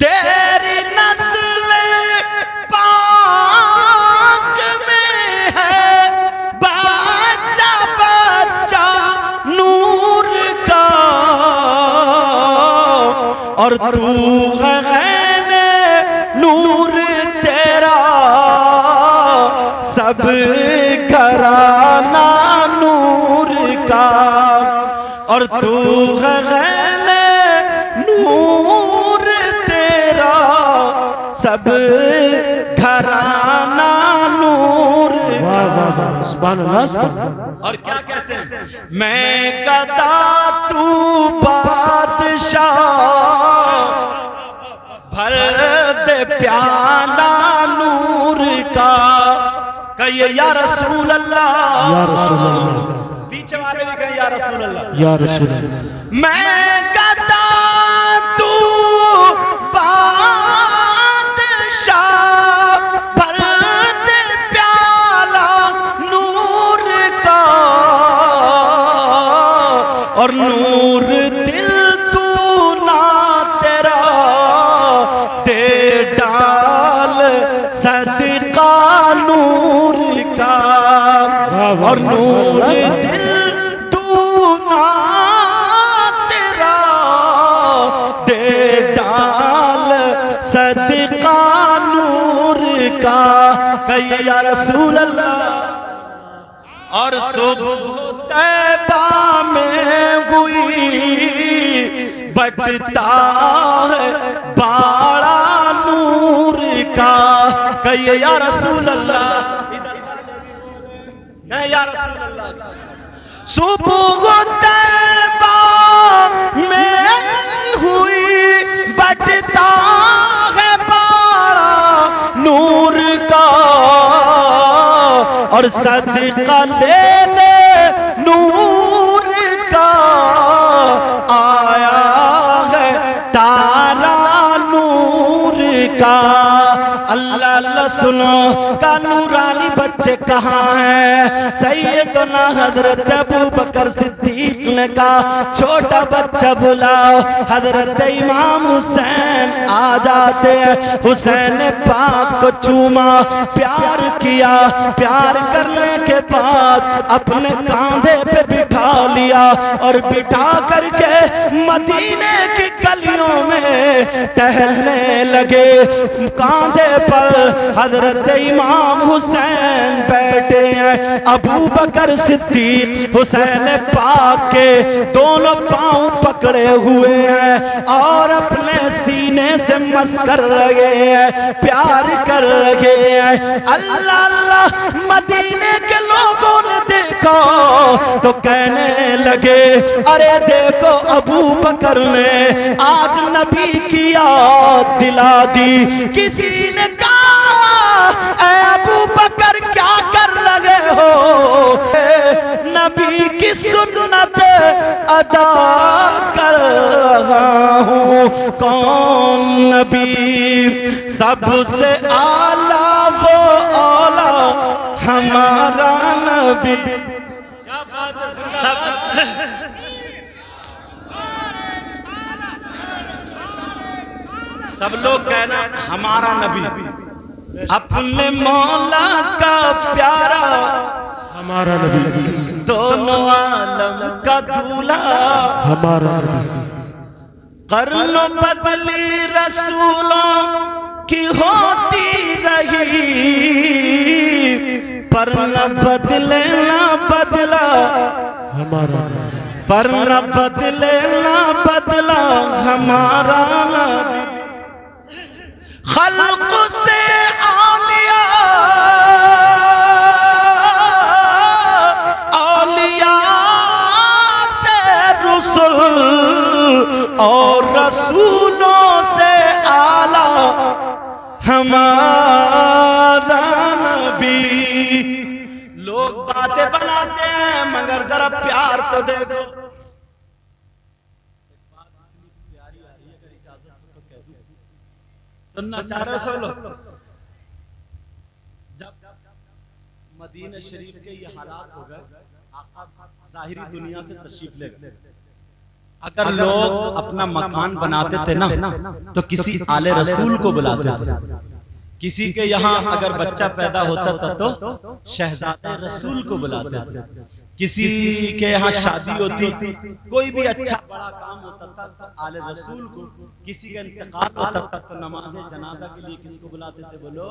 [SPEAKER 1] तेरी नस्ल पाक में है बच्चा बच्चा नूर का, और तू है गैने नूर तेरा सब घराना नूर का, और तू है गैने नूर तेरा सब घराना नूर का।
[SPEAKER 2] सुभान अल्लाह, सुभान अल्लाह।
[SPEAKER 1] और क्या कहते हैं, मैं गदा तू बादशाह, भर दे प्याला नूर का। कहिए या रसूल अल्लाह,
[SPEAKER 2] या रसूल अल्लाह,
[SPEAKER 1] पीछे वाले भी कहे या रसूल अल्लाह।
[SPEAKER 2] या रसूल अल्लाह।
[SPEAKER 1] मैं गदा तू बादशाह, भर दे प्याला नूर का, और नूर दिल तू ना तेरा दे डाल सदका नूर का, और नूर दिल तू ना तेरा दे डाल सदका नूर का। कहिए या रसूल अल्लाह। और सुबह तैबा में हुई बटता है बाड़ा नूर का। कहिए या रसूल अल्लाह, या रसूल अल्लाह। सुबह तैबा में हुई बटता है बाड़ा नूर का, और सदका लेने नूर का आया है तारा नूर का। अल्लाह अल्लाह सुनो का नूरानी बच्चे कहाँ हैं? सैयदना हजरत अबू बकर सिद्दीक ने कहा छोटा बच्चा बुलाओ। हजरत इमाम हुसैन आ जाते हैं। हुसैन पाक को चूमा, प्यार किया, प्यार करने के बाद अपने कांधे पे बिठा लिया और बिठा करके मदीने की गलियों में टहलने लगे। कांधे पर हजरत इमाम हुसैन बैठे हैं। अबू बकर सिद्दीक हुसैन पाक के दोनों पांव पकड़े हुए हैं और अपने सीने से मस कर रहे हैं, प्यार कर रहे हैं। अल्लाह अल्लाह मदीने के लोगों ने देखो तो कहने लगे अरे देखो अबू बकर ने आज नबी की याद दिला दी। किसी ने कहा ऐ अबू बकर क्या कर रहे हो? नबी की सुन्नत अदा कर रहा हूँ। कौन नबी? सबसे आला वो आला हमारा नबी। सब लोग कहना हमारा नबी, अपने मौला का प्यारा
[SPEAKER 2] हमारा नबी,
[SPEAKER 1] दोनों आलम का दूल्हा
[SPEAKER 2] हमारा नबी।
[SPEAKER 1] कर्नो बदली रसूलों की होती रही, पर न बदले ना बदला
[SPEAKER 2] हमारा नबी,
[SPEAKER 1] पर न बदले ना बदला हमारा नबी। खल्क से औलिया औलिया से रसूल और रसूलों से आला हमारा नबी। लोग बातें बनाते हैं मगर जरा प्यार तो देखो। सुनना चाह रहे हो सब लोग? जब मदीना शरीफ के ये हालात हो गए, आका जाहिरी दुनिया से तशरीफ ले गए। अगर लोग अपना मकान बनाते थे ना तो किसी आले रसूल को बुलाते थे। किसी के यहाँ अगर बच्चा पैदा होता था तो शहजादे रसूल को बुलाते थे। किसी के यहाँ शादी होती, कोई भी अच्छा बड़ा काम होता था तो आले रसूल को, किसी का इंतकाल होता था तो नमाज जनाजा के लिए किसको बुलाते थे? बोलो।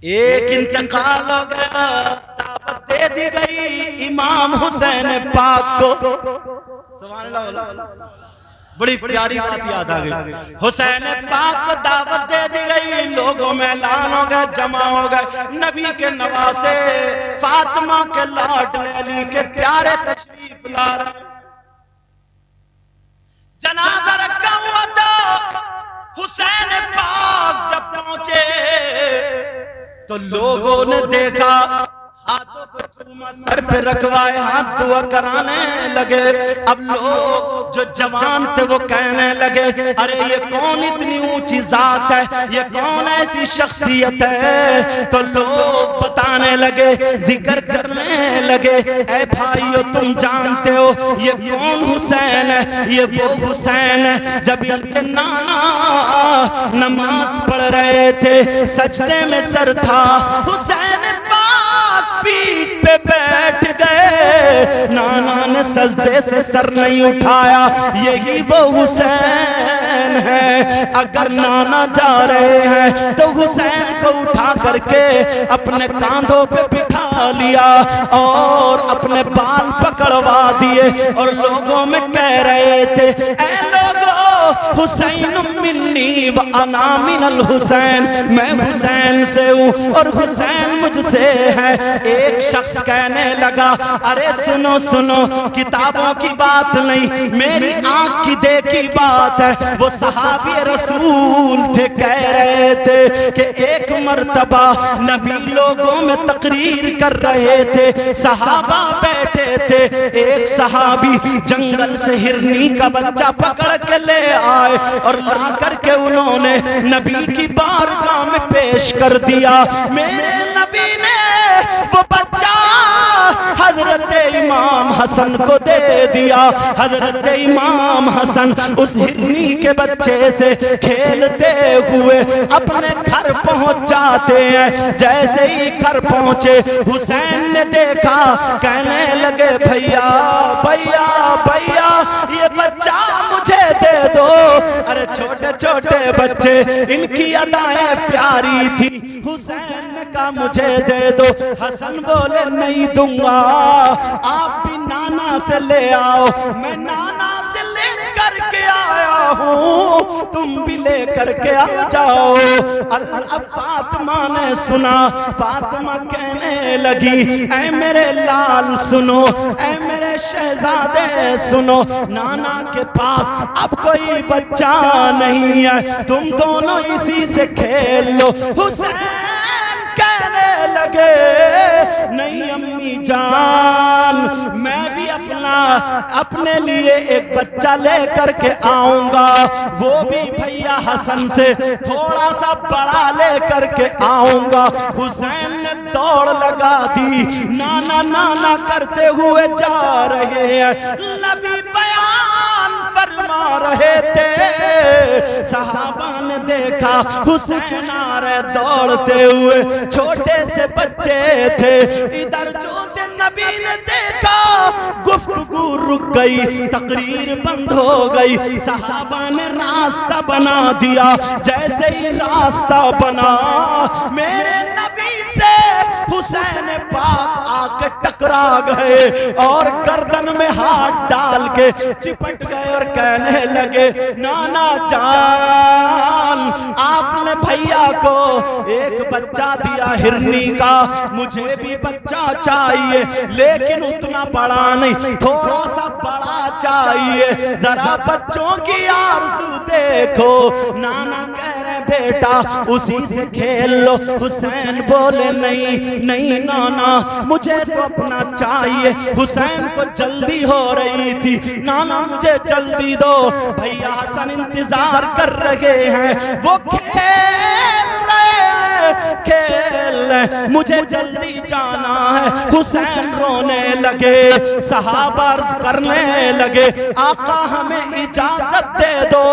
[SPEAKER 1] एक इंतकाल हो गया, दावत दे दी गई इमाम हुसैन पाक को। सुभान अल्लाह, बड़ी प्यारी बात याद आ गई। हुसैन पाक को दावत दे दी गई, लोगों में ऐलान हो गए, जमा हो गए। नबी के नवासे फातिमा के लाडले अली के प्यारे तशरीफ ला रहे। जनाजा रखा हुआ था। हुसैन पाक जब पहुंचे तो लोगों ने देखा, हाथों को चूमा, सर पे रखवाए, हाथ दुआ कराने लगे। अब लोग जो जवान थे वो कहने लगे, अरे ये कौन इतनी ऊंची जात है, ये कौन ऐसी शख्सियत है? तो लोग बताने लगे, जिक्र करने लगे, ऐ भाइयों तुम जानते हो ये कौन हुसैन है? ये वो हुसैन है जब इनके नाना नमाज पढ़ रहे थे, सजदे में सर था, हुसैन पीठ पे बैठ गए, नाना ने सजदे से सर नहीं उठाया। यही वो हुसैन है। अगर नाना जा रहे हैं तो हुसैन को उठा करके अपने कांधों पे बिठा लिया और अपने बाल पकड़वा दिए और लोगों में कह रहे थे, ऐ लोगों, हुसैन मिन्नी व अना मिनल हुसैन, मैं हुसैन से हूँ और हुसैन मुझसे है। एक शख्स कहने लगा, अरे सुनो सुनो, किताबों की बात नहीं, मेरी आंख की देखी बात है। वो सहाबी रसूल थे, कह रहे थे कि एक मर्तबा नबी लोगों में तकरीर कर रहे थे, सहाबा बैठे थे, एक सहाबी जंगल से हिरनी का बच्चा पकड़ के ले आए और ला करके उन्होंने नबी की बारगाह में पेश कर दिया। मेरे नबी ने वो बच्चा हजरत इमाम हसन को दे दिया। हजरत इमाम हसन उस हिरनी के बच्चे से खेलते हुए अपने घर पहुंच जाते हैं। जैसे ही घर पहुंचे हुसैन ने देखा, कहने लगे, भैया भैया भैया ये बच्चा मुझे दे दो। अरे छोटे छोटे बच्चे, इनकी अदाएं प्यारी थी। हुसैन ने कहा मुझे दे दो। हसन बोले नहीं दूंगा, आप भी नाना से ले आओ। मैं नाना से ले करके आया हूँ, तुम भी ले करके आ जाओ। अब फातिमा ने सुना, फातिमा कहने लगी, ऐ मेरे लाल सुनो, ऐ मेरे शहजादे सुनो, नाना के पास अब कोई बच्चा नहीं है, तुम दोनों इसी से खेल लो। हुसैन कहने लगे, नहीं अम्मी जान, मैं भी अपने लिए एक बच्चा लेकर के आऊंगा, वो भी भैया हसन से थोड़ा सा बड़ा लेकर के आऊंगा। हुसैन ने दौड़ लगा दी, नाना नाना करते हुए जा रहे हैं। नबी बयान फरमा रहे थे, सहाबा ने देखा हुसैन आ रहे दौड़ते हुए, छोटे से बच्चे थे। इधर जो थे नबी ने देखा, गुफ्तगू रुक गई, तकरीर बंद हो गई। सहाबा ने रास्ता बना दिया। जैसे ही रास्ता बना, मेरे नबी से हुसैन पाक आके टकरा गए और गर्दन में हाथ डाल के चिपट गए और कहने लगे, नाना जान, आपने भैया को एक बच्चा दिया हिरनी का, मुझे भी बच्चा चाहिए, लेकिन उतना बड़ा नहीं, थोड़ा सा बड़ा चाहिए। जरा बच्चों की आरज़ू देखो। नाना कह रहे बेटा उसी से खेल लो। हुसैन बोले नहीं नहीं नाना, मुझे तो अपना चाहिए। हुसैन को जल्दी हो रही थी, नाना मुझे जल्दी दो, भैया हसन इंतजार कर रहे हैं, वो खेल रहे हैं खेल, मुझे जल्दी जाना है। हुसैन रोने लगे, सहाबा अर्ज़ करने लगे आका हमें इजाजत दे दो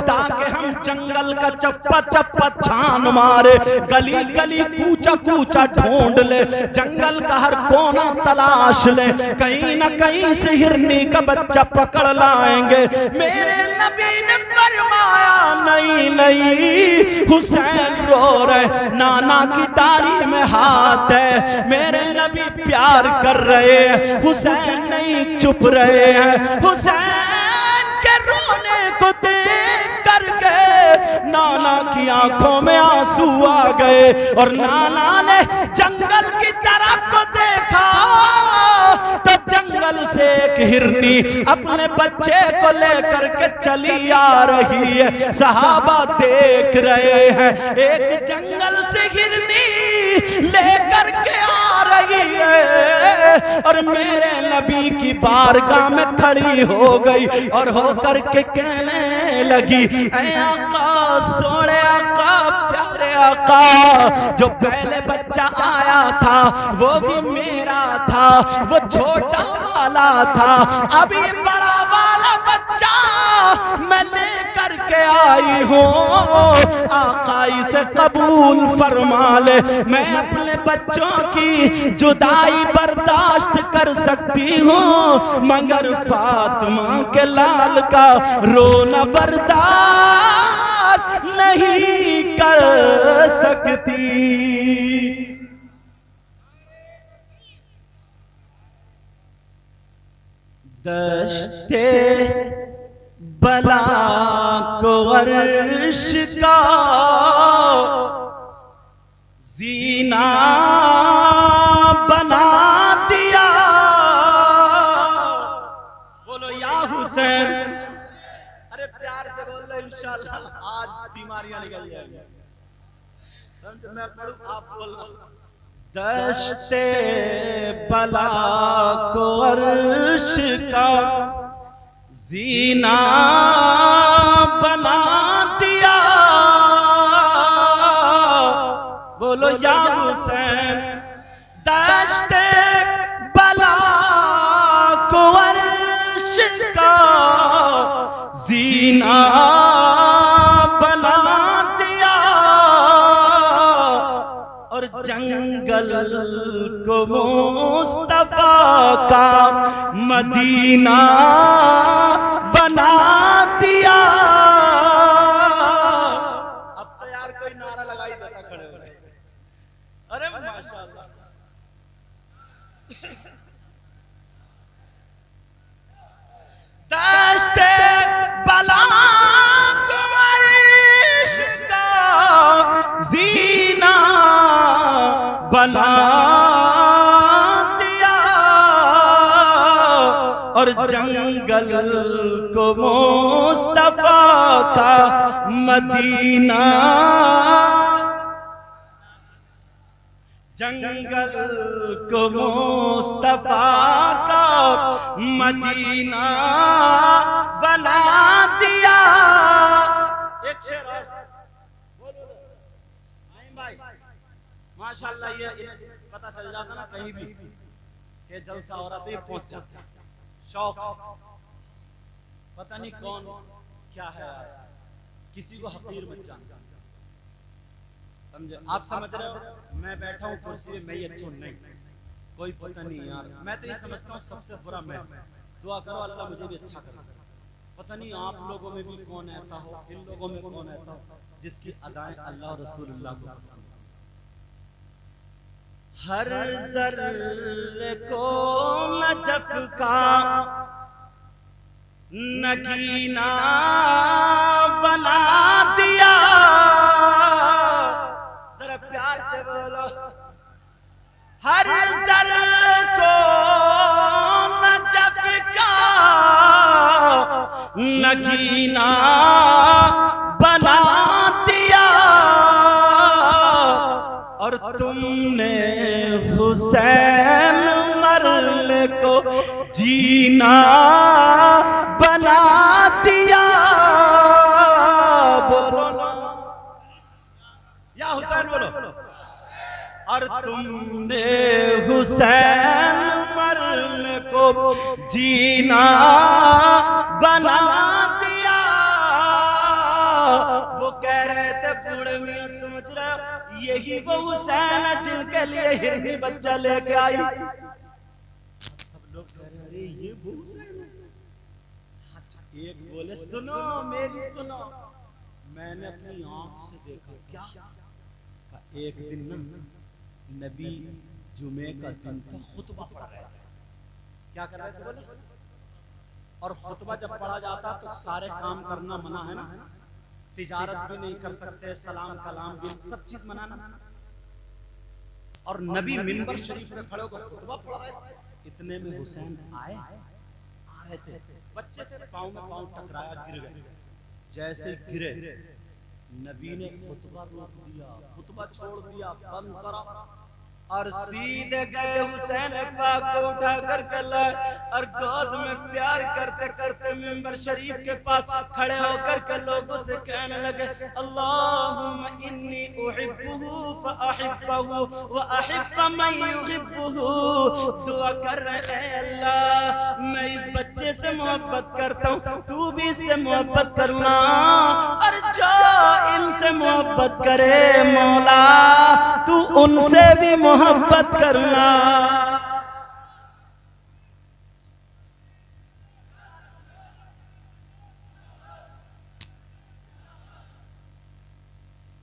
[SPEAKER 1] ताकि हम जंगल का चप्पा चप्पा छान मारे, गली गली कूचा कूचा ढूंढ ले, जंगल का हर कोना तलाश ले, कहीं ना कहीं से हिरनी का बच्चा पकड़ लाएंगे। मेरे नबी ने फरमाया नहीं नहीं, हुसैन रो रहे, नाना की दाढ़ी में हाथ है, मेरे नबी प्यार कर रहे हैं, हुसैन नहीं चुप रहे हैं। हुसैन के रोने को देख करके नाना की आंखों में आंसू आ गए और नाना ने जंगल की तरफ को देखा तो जंगल से एक हिरनी अपने बच्चे को लेकर के चली आ रही है। सहाबा देख रहे हैं एक जंगल से हिरनी लेकर के आ रही है और मेरे नबी की बारगाह में खड़ी हो गई और होकर के कहने लगी, ऐ आका सोने आका प्यारे आका, जो पहले बच्चा आया था वो भी मेरा था, वो छोटा वाला था, अभी बड़ा वाला बच्चा मैं लेकर के आई हूँ, आका इसे कबूल फरमा ले, मैं अपने बच्चों की जुदाई बर्दाश्त कर सकती हूँ मगर फातिमा के लाल का रोना बर्दाश्त नहीं कर सकती। दश्ते बला को अर्श का जीना बना दिया। बोलो या हुसैन, अरे प्यार से बोल लो, इंशाल्लाह आज बीमारियां निकल जाएंगी। समझ मैं पढ़ूं आप बोलना। दश्ते बला को अर्श का जीना बना दिया। बोलो या हुसैन, दश्ते बला को अर्श का जीना बना दिया और जंगल को मुस्तफा का मदीना बना दिया। अब तो यार कोई नारा लगाई देता खड़े हो रहे। अरे माशाल्लाह, दश्ते बला को अर्श का जीना बना दिया और जंगल को मुस्तफा का मदीना, जंगल को मुस्तफा का मदीना बना दिया। एक शेर और बोलो भाई, माशाल्लाह ये पता चल जाता ना कहीं भी कि जलसा हो रहा तो ये पहुंच जाता है। शौक पता नहीं कौन क्या है, किसी को हकीर मत जानता, समझे? आप समझ रहे हो, मैं बैठा हूँ कुर्सी में, मैं ये अच्छा नहीं, कोई पता नहीं यार, मैं तो ये समझता हूँ सबसे बुरा मैं। दुआ करो अल्लाह मुझे भी अच्छा करे। पता नहीं आप लोगों में भी कौन ऐसा हो, इन लोगों में कौन ऐसा हो जिसकी अदाएं अल्लाह और रसूलुल्लाह को पसंद हो। हर ज़र्रे को नजफ का नगीना बना दिया। जरा प्यार से बोलो, हर ज़र्रे को नजफ का नगीना बना दिया हुसैन मरने को जीना बना दिया। बोलो ना या हुसैन बोलो। और तुमने हुसैन मरने को जीना बना दिया। वो कह रहे थे बूढ़े मियां, समझ रहे हो, यही वो हुसैन है जिनके लिए हिरनी बच्चा लेके आई। सब लोग कह रहे अरे ये वो हुसैन है। अच्छा, एक बोले सुनो मेरी सुनो, मैंने अपनी आंख से देखा। क्या? एक दिन ना नबी जुमे का दिन था, खुतबा पढ़ रहे थे। क्या कर रहे थे बोले? और खुतबा जब पढ़ा जाता तो सारे काम करना मना है ना, तिजारत भी नहीं कर सकते, सलाम कलाम भी, सब चीज मना ना। और नबी मिंबर शरीफ पे खड़े होकर खुतबा पढ़ रहे थे। इतने में हुसैन आ रहे थे, बच्चे थे, पाँव में पाँव टकराया, गिर गए। जैसे गिरे नबी ने खुतबा रोक दिया, खुतबा छोड़ दिया, बंद करा और सीधे गए हुसैन पाक को उठा कर लाए और गोद में प्यार करते करते मिंबर शरीफ के पास खड़े होकर के लोगों से कहने लगे अल्लाहुम्मा इन्नी उहिब्बुहु फअहिब्बहु व अहिब्ब मन युहिब्बुहु। दुआ कर रहे हैं अल्लाह, मैं इस बच्चे से मोहब्बत करता हूँ, तू भी इससे मोहब्बत करना, और जो इनसे मोहब्बत करे मौला तू उनसे भी मोहब्बत करना।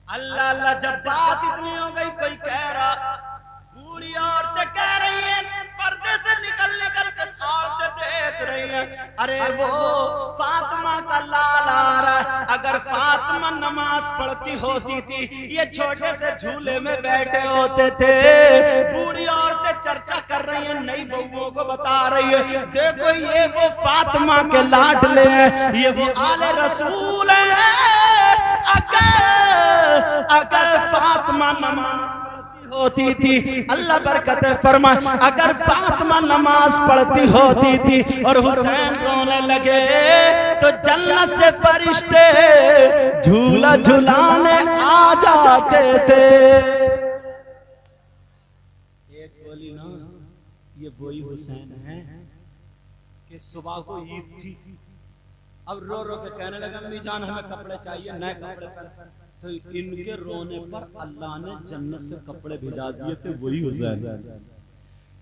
[SPEAKER 1] अल्लाह अल्लाह, जब बात इतनी हो गई, कोई कह रहा, बूढ़ी औरतें कह रही हैं, पर्दे से निकल निकल के ठाड़ से देख रही हैं, अरे वो फातिमा का लाल आ रहा है। अगर फातिमा नमाज पढ़ती होती थी, ये छोटे से झूले में बैठे होते थे। बूढ़ी औरतें चर्चा कर रही हैं, नई बहुओं को बता रही है, देखो ये वो फातिमा के लाडले हैं, ये वो आले रसूल है। अगर फातिमा नमाज होती थी, अल्लाह बरकत फरमाए, अगर फातिमा नमाज पढ़ती होती थी और हुसैन रोने लगे तो जन्नत से फरिश्ते झूला झुलाने आ जाते थे। एक बोली ना, ये वही हुसैन है कि सुबह को ईद थी, अब रो रो के कहने लगा अम्मी जान हमें कपड़े चाहिए, नए कपड़े पहन। तो इनके रोने पर अल्लाह ने जन्नत से कपड़े भिजा दिए थे, वही हुसैन।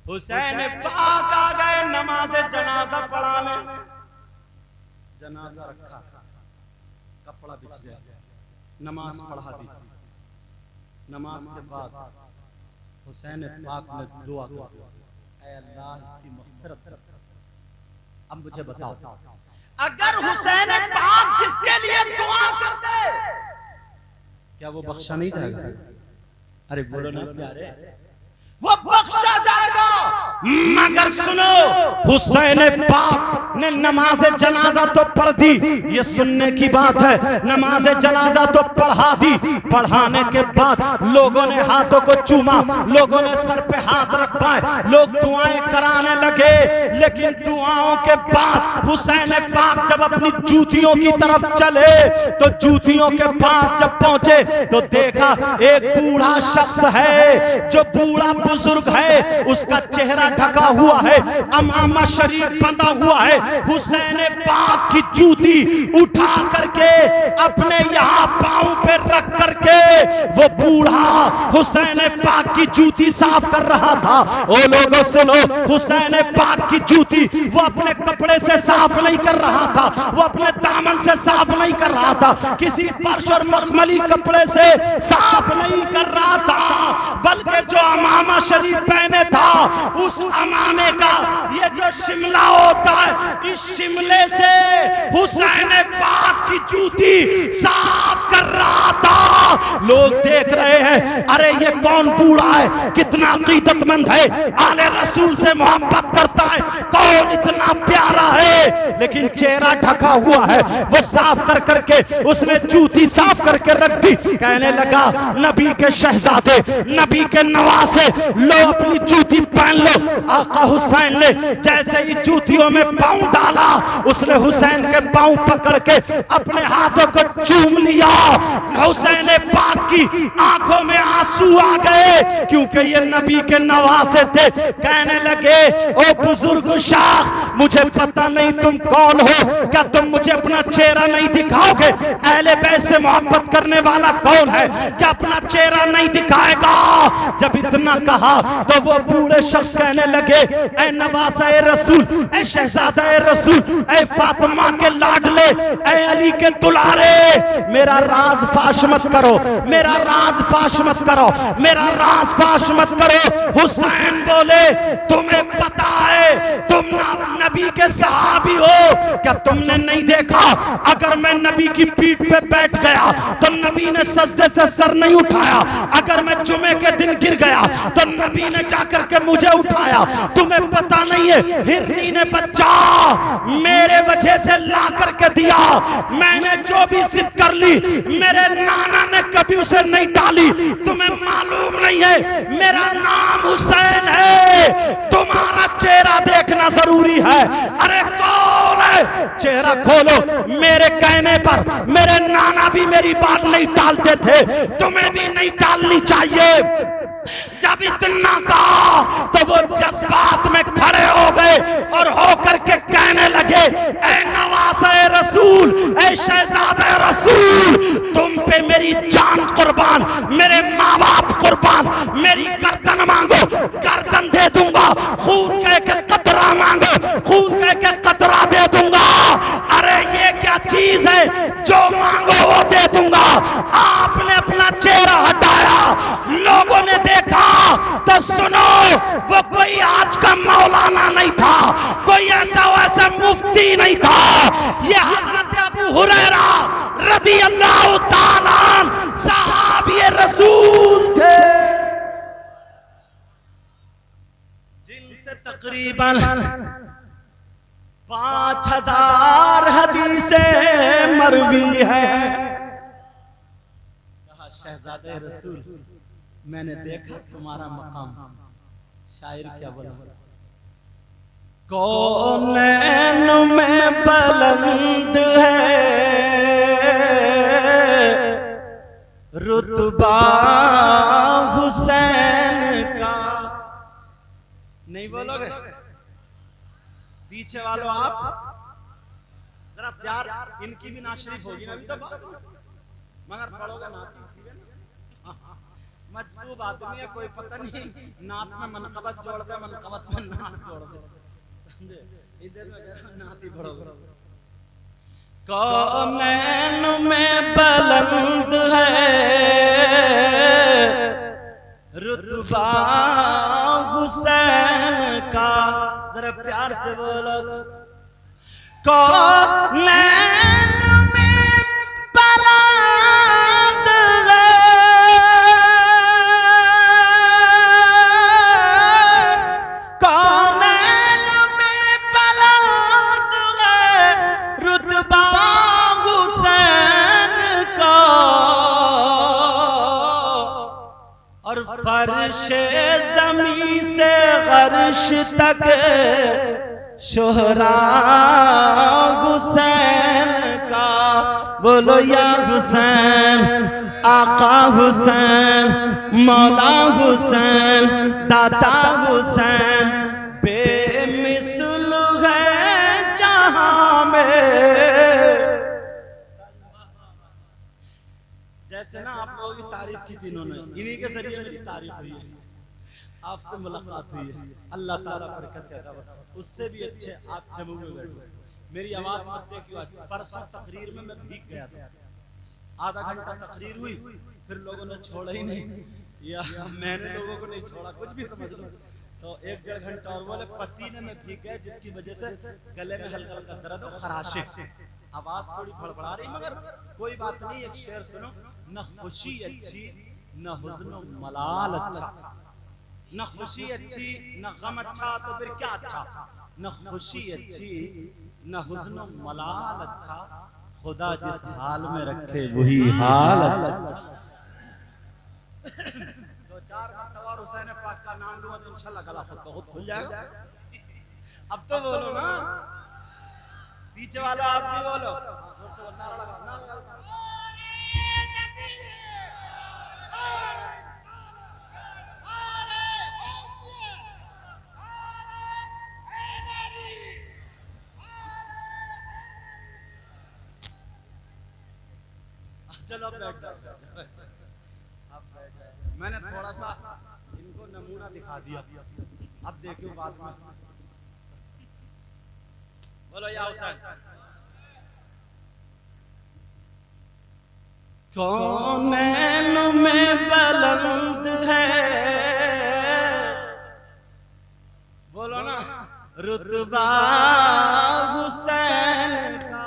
[SPEAKER 1] हुसैन पाक आ गए नमाज जनाजा पढ़ाने, जनाजा रखा, कपड़ा बिछ गया, नमाज पढ़ा दी। नमाज के बाद हुसैन पाक ने दुआ की, ऐ अल्लाह इसकी मग़फ़िरत कर। अब मुझे बताओ, अगर हुसैन पाक जिसके लिए दुआ करते, क्या वो बख्शा नहीं जाएगा? अरे बोलो ना प्यारे, वो बख्शा जाएगा। मगर सुनो, हुसैन पाक ने नमाज जनाजा तो पढ़ दी, ये सुनने की बात है, नमाज जनाजा तो पढ़ा दी। पढ़ाने के बाद लोगों ने हाथों को चूमा, लोगों ने सर पे हाथ रख पाए, लोग दुआएं कराने लगे। लेकिन दुआओं के बाद हुसैन पाक जब अपनी जूतियों की तरफ चले तो जूतियों के पास जब पहुंचे तो देखा एक बूढ़ा शख्स है, जो बूढ़ा बुजुर्ग है, उसका चेहरा ढका हुआ है, अमामा शरीफ बंधा हुआ है। हुसैन पाक की जूती उठा करके अपने यहाँ पांव पे रख करके वो बूढ़ा हुसैन पाक की जूती साफ कर रहा था। ओ लोगों सुनो, हुसैन पाक की जूती वो अपने कपड़े से साफ नहीं कर रहा था, वो अपने दामन से साफ नहीं कर रहा था, किसी फर्श और मखमली कपड़े से साफ नहीं कर रहा था, बल्कि जो अमामा शरीफ पहने था उस अमामे का ये जो शिमला होता है, इस शिमले से हुसैन पाक की जूती साफ कर रहा था। लोग देख रहे हैं, हैं अरे ये कौन बूढ़ा है, कितना अकीदतमंद है, आले रसूल से मोहब्बत करता है, कौन इतना प्यारा है, लेकिन चेहरा ढका हुआ है। वो साफ कर करके उसने जूती साफ करके रख दी। कहने लगा नबी के शहजादे, नबी के नवासे, लो अपनी जूती पहन लो। आका हुसैन ने जैसे ही जूतियों में पांव डाला, उसने हुसैन के पांव पकड़ के अपने हाथों को चूम लिया। हुसैन पाक की आंखों में आंसू आ गए, क्योंकि ये नबी के नवासे थे। कहने लगे ओ बुजुर्ग शख्स, मुझे पता नहीं तुम कौन हो, क्या तुम मुझे अपना चेहरा नहीं दिखाओगे? अहले बैत से मोहब्बत करने वाला कौन है, क्या अपना चेहरा नहीं दिखाएगा? जब इतना कहा तो वो बूढ़े शख्स कहने लगे ऐ नवासा ए रसूल, ऐ शहजादा ए रसूल, ऐ फातिमा के लाडले, ऐ अली के दुलारे, मेरा राज फाश मत करो, मेरा राज फाश मत करो, मेरा राज फाश मत करो। हुसैन बोले तुम्हें पता है तुम नबी के सहाबी हो, क्या तुमने नहीं देखा अगर मैं नबी की पीठ पे बैठ गया तो नबी ने सजदे से सर नहीं उठाया, अगर मैं जुमे के दिन गिर गया तो नबी ने जाकर के मुझे उठाया। तुम्हें पता नहीं है हिरनी ने बच्चा मेरे वजह से ला करके दिया, मैंने जो भी जिद कर ली मेरे नाना ने कभी उसे नहीं डाली। तुम्हें मालूम नहीं है मेरा नाम हुसैन है, तुम्हारा चेहरा देखना जरूरी है। अरे कौन है? चेहरा खोलो। मेरे कहने पर मेरे नाना भी मेरी बात नहीं टालते थे, तुम्हें भी नहीं टालनी चाहिए। जब इतना कहा तो वो जज्बात में खड़े हो गए और होकर के कहने लगे ऐ नवासा रसूल, ऐ शहजादा रसूल, तुम पे मेरी जान कुर्बान, मेरे माँ बाप कुर्बान, मेरी गर्दन मांगो गर्दन दे दूंगा, खून कह के कतरा मांगो खून कह के कतरा दे दूंगा। अरे ये क्या चीज है, जो मांगो वो दे दूंगा। आपने अपना चेहरा हटाया, लोगों ने देखा तो सुनो वो कोई आज का मौलाना नहीं था, कोई ऐसा वैसा मुफ्ती नहीं था, ये हजरत अबू हुरैरा रज़ी अल्लाह ताला अन्हु सहाबी रसूल थे, जिनसे तकरीबन 5000 हदीसें मरवी है। कहा शहजादे रसूल मैंने देखा तुम्हारा मकाम। शायर क्या बोला? कौनैन में बुलंद है रुतबा हुसैन का। नहीं बोलोगे? पीछे वालों आप जरा प्यार, इनकी भी नाशरीफ होगी ना अभी तो बात, मगर पढ़ोगे ना मजसूब आदमी है, कोई पता नहीं नात में मनकबत जोड़ दे, मनकबत में नात जोड़ दे, इज्जत में नात ही पढ़ोगे। कौनैन में बुलंद है रुतबा हुसैन का, जरा प्यार से बोलो। कौनैन में बुलंद है, कौनैन में बुलंद है रुतबा हुसैन का, और फर्शे ज़मीं से अर्श तक शोहरा हुसैन का। बोलो या हुसैन, आका हुसैन, मौला हुसैन, दाता हुसैन, बेमिसल है जहां में। जैसे ना आप लोगों की तारीफ की तीनों ने, इन्हीं के जरिए मेरी तारीफ हुई है, आपसे मुलाकात हुई है, अल्लाह ताला बरकत अता फरमाए। उससे भी अच्छे आप जम्मू में बैठे, मेरी आवाज मत देखियो। आज परसों तकरीर में मैं भीग गया था, आधा घंटा तकरीर हुई, फिर लोगों ने छोड़ा ही नहीं, या मैंने लोगों को नहीं छोड़ा, कुछ भी समझ लो। तो 1-1.5 घंटा और बोले पसीने में भीग गए, जिसकी वजह से गले में हल्का हल्का दर्द हो, खराशे, आवाज थोड़ी भड़बड़ा रही, मगर कोई बात नहीं। एक शेर सुनो, न खुशी अच्छी न हुज़्न मलाल अच्छा, न खुशी अच्छी न गम अच्छा, तो फिर क्या अच्छा? न खुशी अच्छी न हुज़्न मलाल अच्छा, खुदा जिस हाल में रखे वही हाल अच्छा। दो चार मरतबा हुसैन पाक का नाम लूंगा तो इंशाल्लाह गला खुद खुल जाएगा। अब तो बोलो ना, पीछे वाला आप भी बोलो। चलो अब बैठ जाओ, अब बैठ जाओ। मैंने थोड़ा सा इनको नमूना दिखा दिया, अब देखियो बाद में। बोलो या हुसैन। कौनैन में बुलंद है, बोलो ना, रुतबा हुसैन का।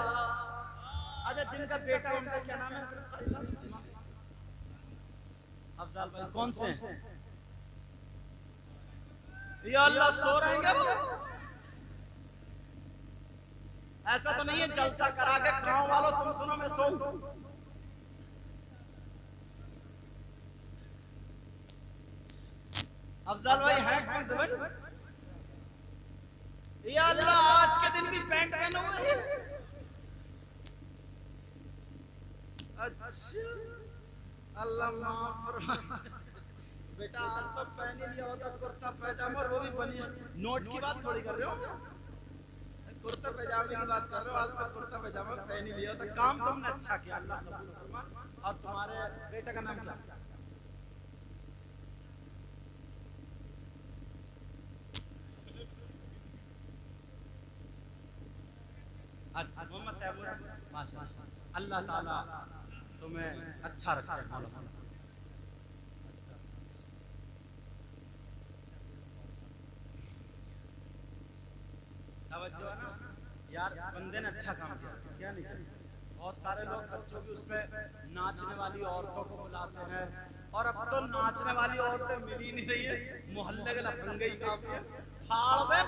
[SPEAKER 1] अच्छा, जिनका बेटा उनका क्या नाम है? अफजाल भाई। कौन से हैं? या अल्लाह, सो रहे हैं वो? ऐसा तो नहीं है जलसा करा के गांव वालों तुम सुनो मैं सो। अफजाल भाई हैं कौन से भाई? या अल्लाह, आज के दिन भी पैंट पहने हुए हैं? अच्छा, अल्लाह माफ फरमाए। बेटा आज तो पहन ही लिया होता कुर्ता पैजामा, और वो भी बनिया। नोट की बात थोड़ी कर रहे हो, कुर्ता पैजामे की बात कर रहे हो। आज तो कुर्ता पैजामा पहन ही लिया था। काम तुमने अच्छा किया, अल्लाह कबूल फरमाए। और तुम्हारे बेटे का नाम क्या? अच्छा, मोहम्मद तैमूर। माशाअल्लाह, अल्लाह ताला तुम्हें अच्छा रखे। तवज्जो है ना यार, बंदे ने अच्छा काम किया, क्या नहीं किया? बहुत सारे लोग बच्चों की उस पे नाचने वाली औरतों को बुलाते हैं, और अब तो नाचने वाली औरतें मिल ही नहीं रही है। मोहल्ले के लफंगे ही काफी है। फाड़ दे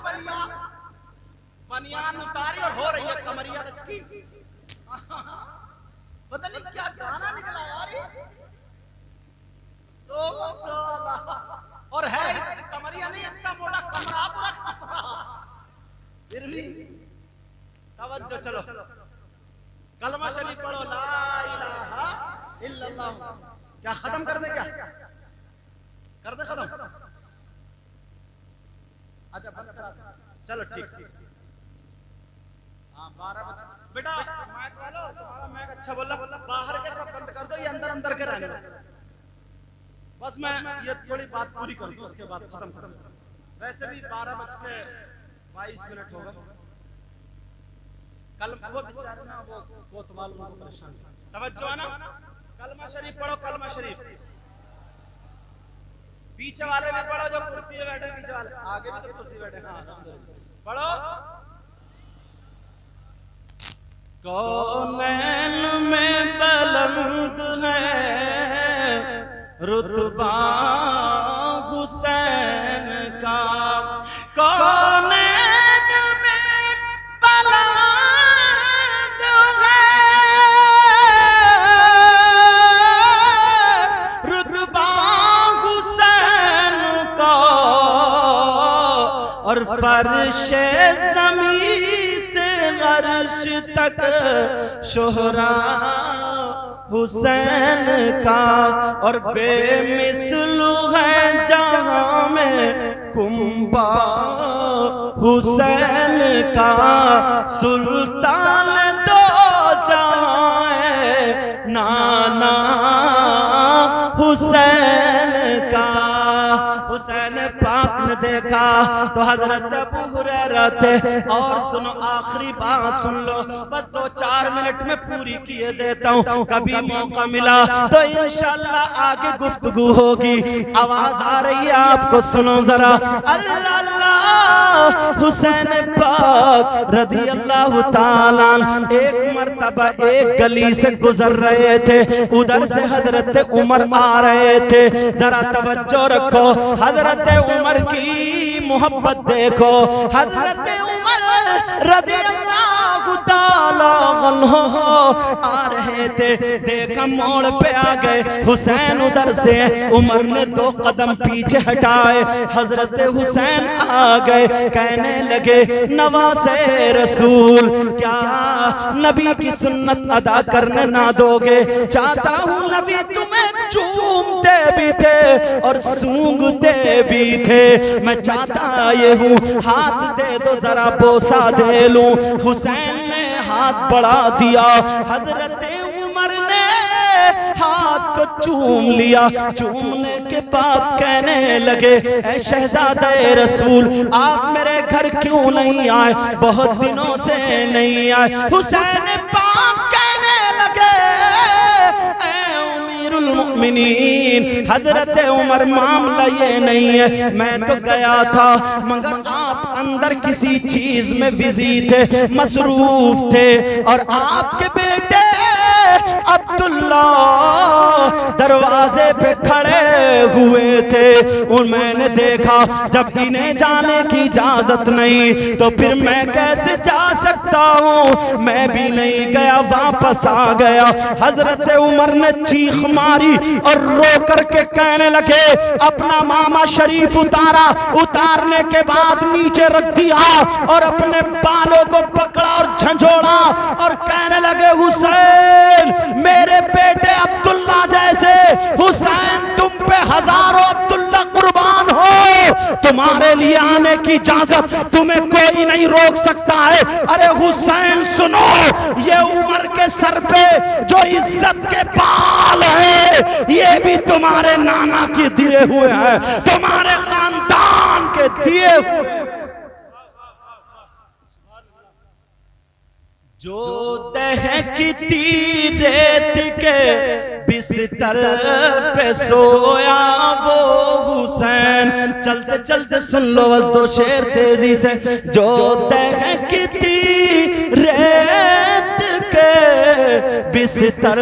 [SPEAKER 1] बनियान उतारी और हो रही है कमरिया लचकी। पता नहीं क्या गाना निकला यार ये। तो और है कमरिया नहीं, इतना मोटा कमरा, पूरा कमरा। फिर भी तवज्जो, चलो कलमा शरीफ पढ़ो, ला इलाहा इल्लल्लाह। क्या खत्म कर दे? क्या कर दे खत्म? अच्छा बंद करा, चलो ठीक। हाँ 12 बजे। बेटा माइक वालो, तुम्हारा माइक अच्छा बोला, बाहर के सब बंद कर दो, ये अंदर अंदर के रहने दो। बस मैं ये थोड़ी बात पूरी कर दूं, उसके बाद खत्म कर दूं। वैसे भी 12:22 हो गए। कल वो बेचारे ना, वो कोतवाल उनको परेशान। तवज्जो है ना, कलमा शरीफ पढ़ो, कलमा शरीफ। पीछे वाले भी पढ़ो, जो कुर्सी पे बैठे, पीछे वाले, आगे भी तो कुर्सी बैठे। हाँ पढ़ो। कौनैन में बुलंद है रुतबा हुसैन का, कौनैन में बुलंद है रुतबा हुसैन का, और फर्शे ज़मीन अर्श तक शोहरा हुसैन का, और बेमिसलु है जहां में कुंबा हुसैन का, सुल्तान दो जहां नाना हुसैन का। हुसैन पाक आपने देखा तो हजरत अबू हुरैरा थे। और सुनो आखिरी बात सुन लो, बस 2-4 मिनट में पूरी किए देता हूँ, कभी मौका मिला तो इंशाअल्लाह आगे गुफ्तगू होगी। आवाज आ रही है आपको, सुनो जरा। अल्लाह अल्लाह हुसैन पाक रज़ी अल्लाह ताला एक मर्तबा एक गली से गुजर रहे थे, उधर से हजरत उमर आ रहे थे। जरा तवज्जो रखो, हजरत उमर की मोहब्बत देखो। हजरत उमर रज़ियल्लाहु ताला अन्हु आ रहे थे, देखा मोड़ पे आ गए हुसैन उधर से। उमर ने 2 कदम पीछे हटाए, हजरत हुसैन आ गए, कहने लगे नवासे रसूल, क्या नबी की सुन्नत अदा करने ना दोगे? चाहता हूँ नबी तुम्हें चूमते भी थे और सूंघते भी थे, मैं चाहता ये हूँ हाथ दे दो जरा बोसा दे लूं। हुसैन ने हाथ बढ़ा दिया, हजरत उमर ने हाथ को चूम लिया। चूमने के बाद कहने लगे ऐ शहजादे रसूल, आप मेरे घर क्यों नहीं आए? बहुत दिनों से नहीं आए। हुसैन पाक कहने लगे मुमिनीन हजरत उमर, मामला ये नहीं है, मैं तो गया था मगर आप अंदर किसी चीज में बिजी थे, मसरूफ थे, और आपके बेटे अब्दुल्ला दरवाजे पे खड़े हुए थे। और मैंने देखा जब इन्हें जाने की इजाजत नहीं तो फिर मैं कैसे जा सकता हूँ? मैं भी नहीं गया, वापस आ गया। हजरत उमर ने चीख मारी और रो करके कहने लगे अपना मामा शरीफ उतारा, उतारने के बाद नीचे रख दिया और अपने बालों को पकड़ा और झंझोड़ा और कहने लगे हुसैन मेरे बेटे अब्दुल्ला जैसे, हुसैन तुम पे हजारों अब्दुल्ला कुर्बान हो, तुम्हारे लिए आने की इजाजत तुम्हें कोई नहीं रोक सकता है। अरे हुसैन सुनो, ये उमर के सर पे जो इज्जत के बाल है ये भी तुम्हारे नाना के दिए हुए हैं, तुम्हारे खानदान के दिए हुए। जो दहकती रेत के बिस्तर पे सोया वो हुसैन। चलते चलते सुन लो बस 2 शेर तेजी से। जो दहकती रेत के बिस्तर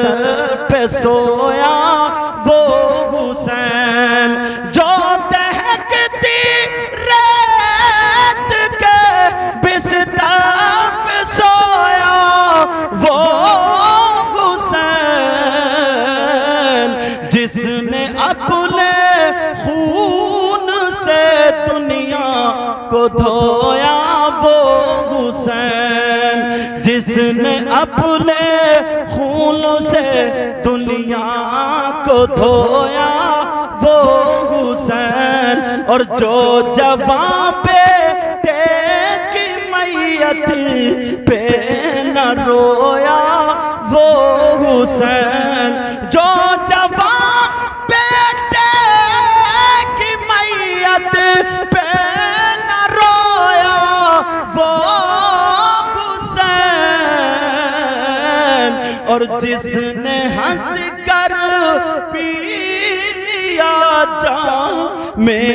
[SPEAKER 1] पे सोया वो हुसैन, जो दहकती रेत के बिस्तर पे सोया वो हुसैन, जिसने अपने खून से दुनिया को धोया वो हुसैन, जिसने अपने खून से दुनिया को धोया वो हुसैन। और जो जवां बेटे की मैयत पे न रोया वो हुसैन, जो जवां बेटे की मैयत पे न रोया वो हुसैन। और जिसने हंस कर पी लिया जाम में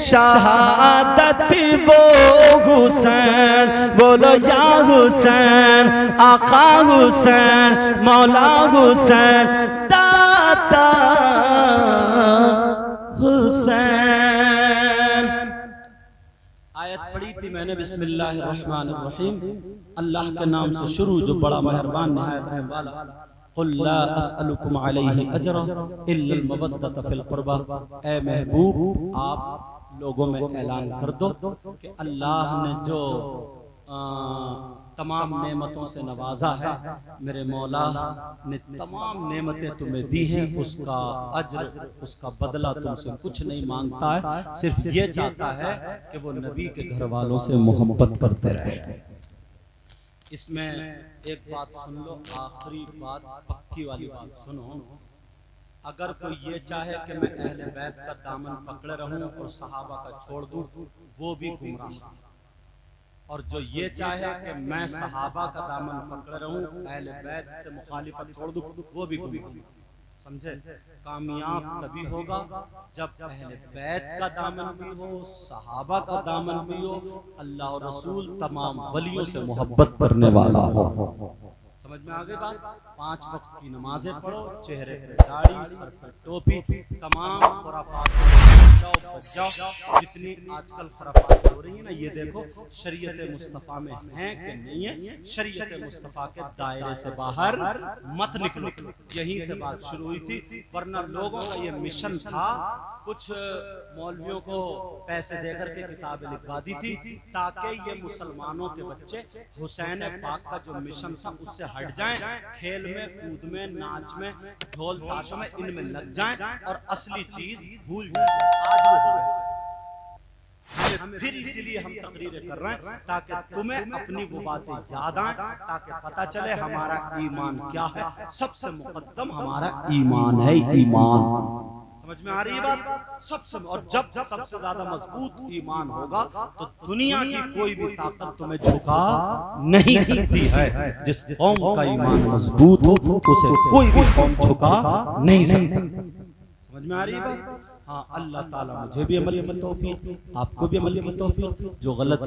[SPEAKER 1] शहादत वो हुसैन। बोलो या हुसैन, आका हुसैन, मौला हुसैन, दाता हुसैन। आयत पढ़ी थी मैंने बिस्मिल्लाहिर्रहमानिर्रहीम, अल्लाह के नाम से शुरू जो बड़ा मेहरबान निहायत रहम वाला। कुल ला अस्अलुकुम अलैहि अजरा इल्लल मवद्दत फिल कुर्बा। ए महबूब आप लोगों में ऐलान कर दो कि अल्लाह ने जो तमाम नेमतों से नवाजा है, मेरे मौला ने तमाम नेमतें तुम्हें दी हैं, उसका अज्र उसका बदला तुमसे कुछ नहीं मांगता है, सिर्फ ये चाहता है कि वो नबी के घर वालों से मोहब्बत करते रहे। इसमें एक बात सुन लो, आखिरी बात पक्की वाली बात सुनो। अगर कोई ये चाहे कि मैं अहले बैत का दामन पकड़े रहूं और सहाबा का छोड़ दूं, वो भी गुमराह है। और जो ये चाहे कि मैं सहाबा का दामन पकड़े रहूं, अहले बैत से मुखालिफत छोड़ दूं, वो भी गुमराह है। समझे? कामयाब तभी होगा जब अहले बैत का दामन भी हो, सहाबा का दामन भी हो, अल्लाह और रसूल तमाम वलियों से मोहब्बत करने वाला हो। समझ में आ गई बात? 5 वक्त की नमाजें पढ़ो, चेहरे पे दाढ़ी, सर पे टोपी, तमाम खुराफात बच जाओ। जितनी आजकल खुराफात हो रही है ना, ये देखो शरीयत मुस्तफ़ा में है कि नहीं है। शरीयत मुस्तफ़ा के दायरे से बाहर मत निकलो, यहीं से बात शुरू हुई थी। वरना लोगों का ये मिशन था, कुछ मौलवियों को पैसे देकर के किताबें लिखवा दी थी ताकि ये मुसलमानों के बच्चे हुसैन पाक का जो मिशन था उससे हट जाएं, खेल में, कूद में, नाच में, ढोल ताशों में, इनमें लग जाएं और असली चीज भूल जाएं। आज वो हो गया। हमें फिर इसीलिए हम तकरीरें कर रहे हैं ताकि तुम्हें अपनी वो बातें याद आए, ताकि पता चले हमारा ईमान क्या है। सबसे मुकद्दम हमारा ईमान है, ईमान। समझ में आ रही है बात? सबसे, और जब सबसे ज्यादा मजबूत ईमान होगा तो दुनिया की कोई भी ताकत तुम्हें झुका नहीं सकती है। जिस कौम का ईमान मजबूत हो उसे कोई भी कौम झुका नहीं सकती। समझ में आ रही है बात? हाँ, अल्लाह ताला मुझे भी अमल की तौफीक, आपको भी अमल की तौफीक। जो गलत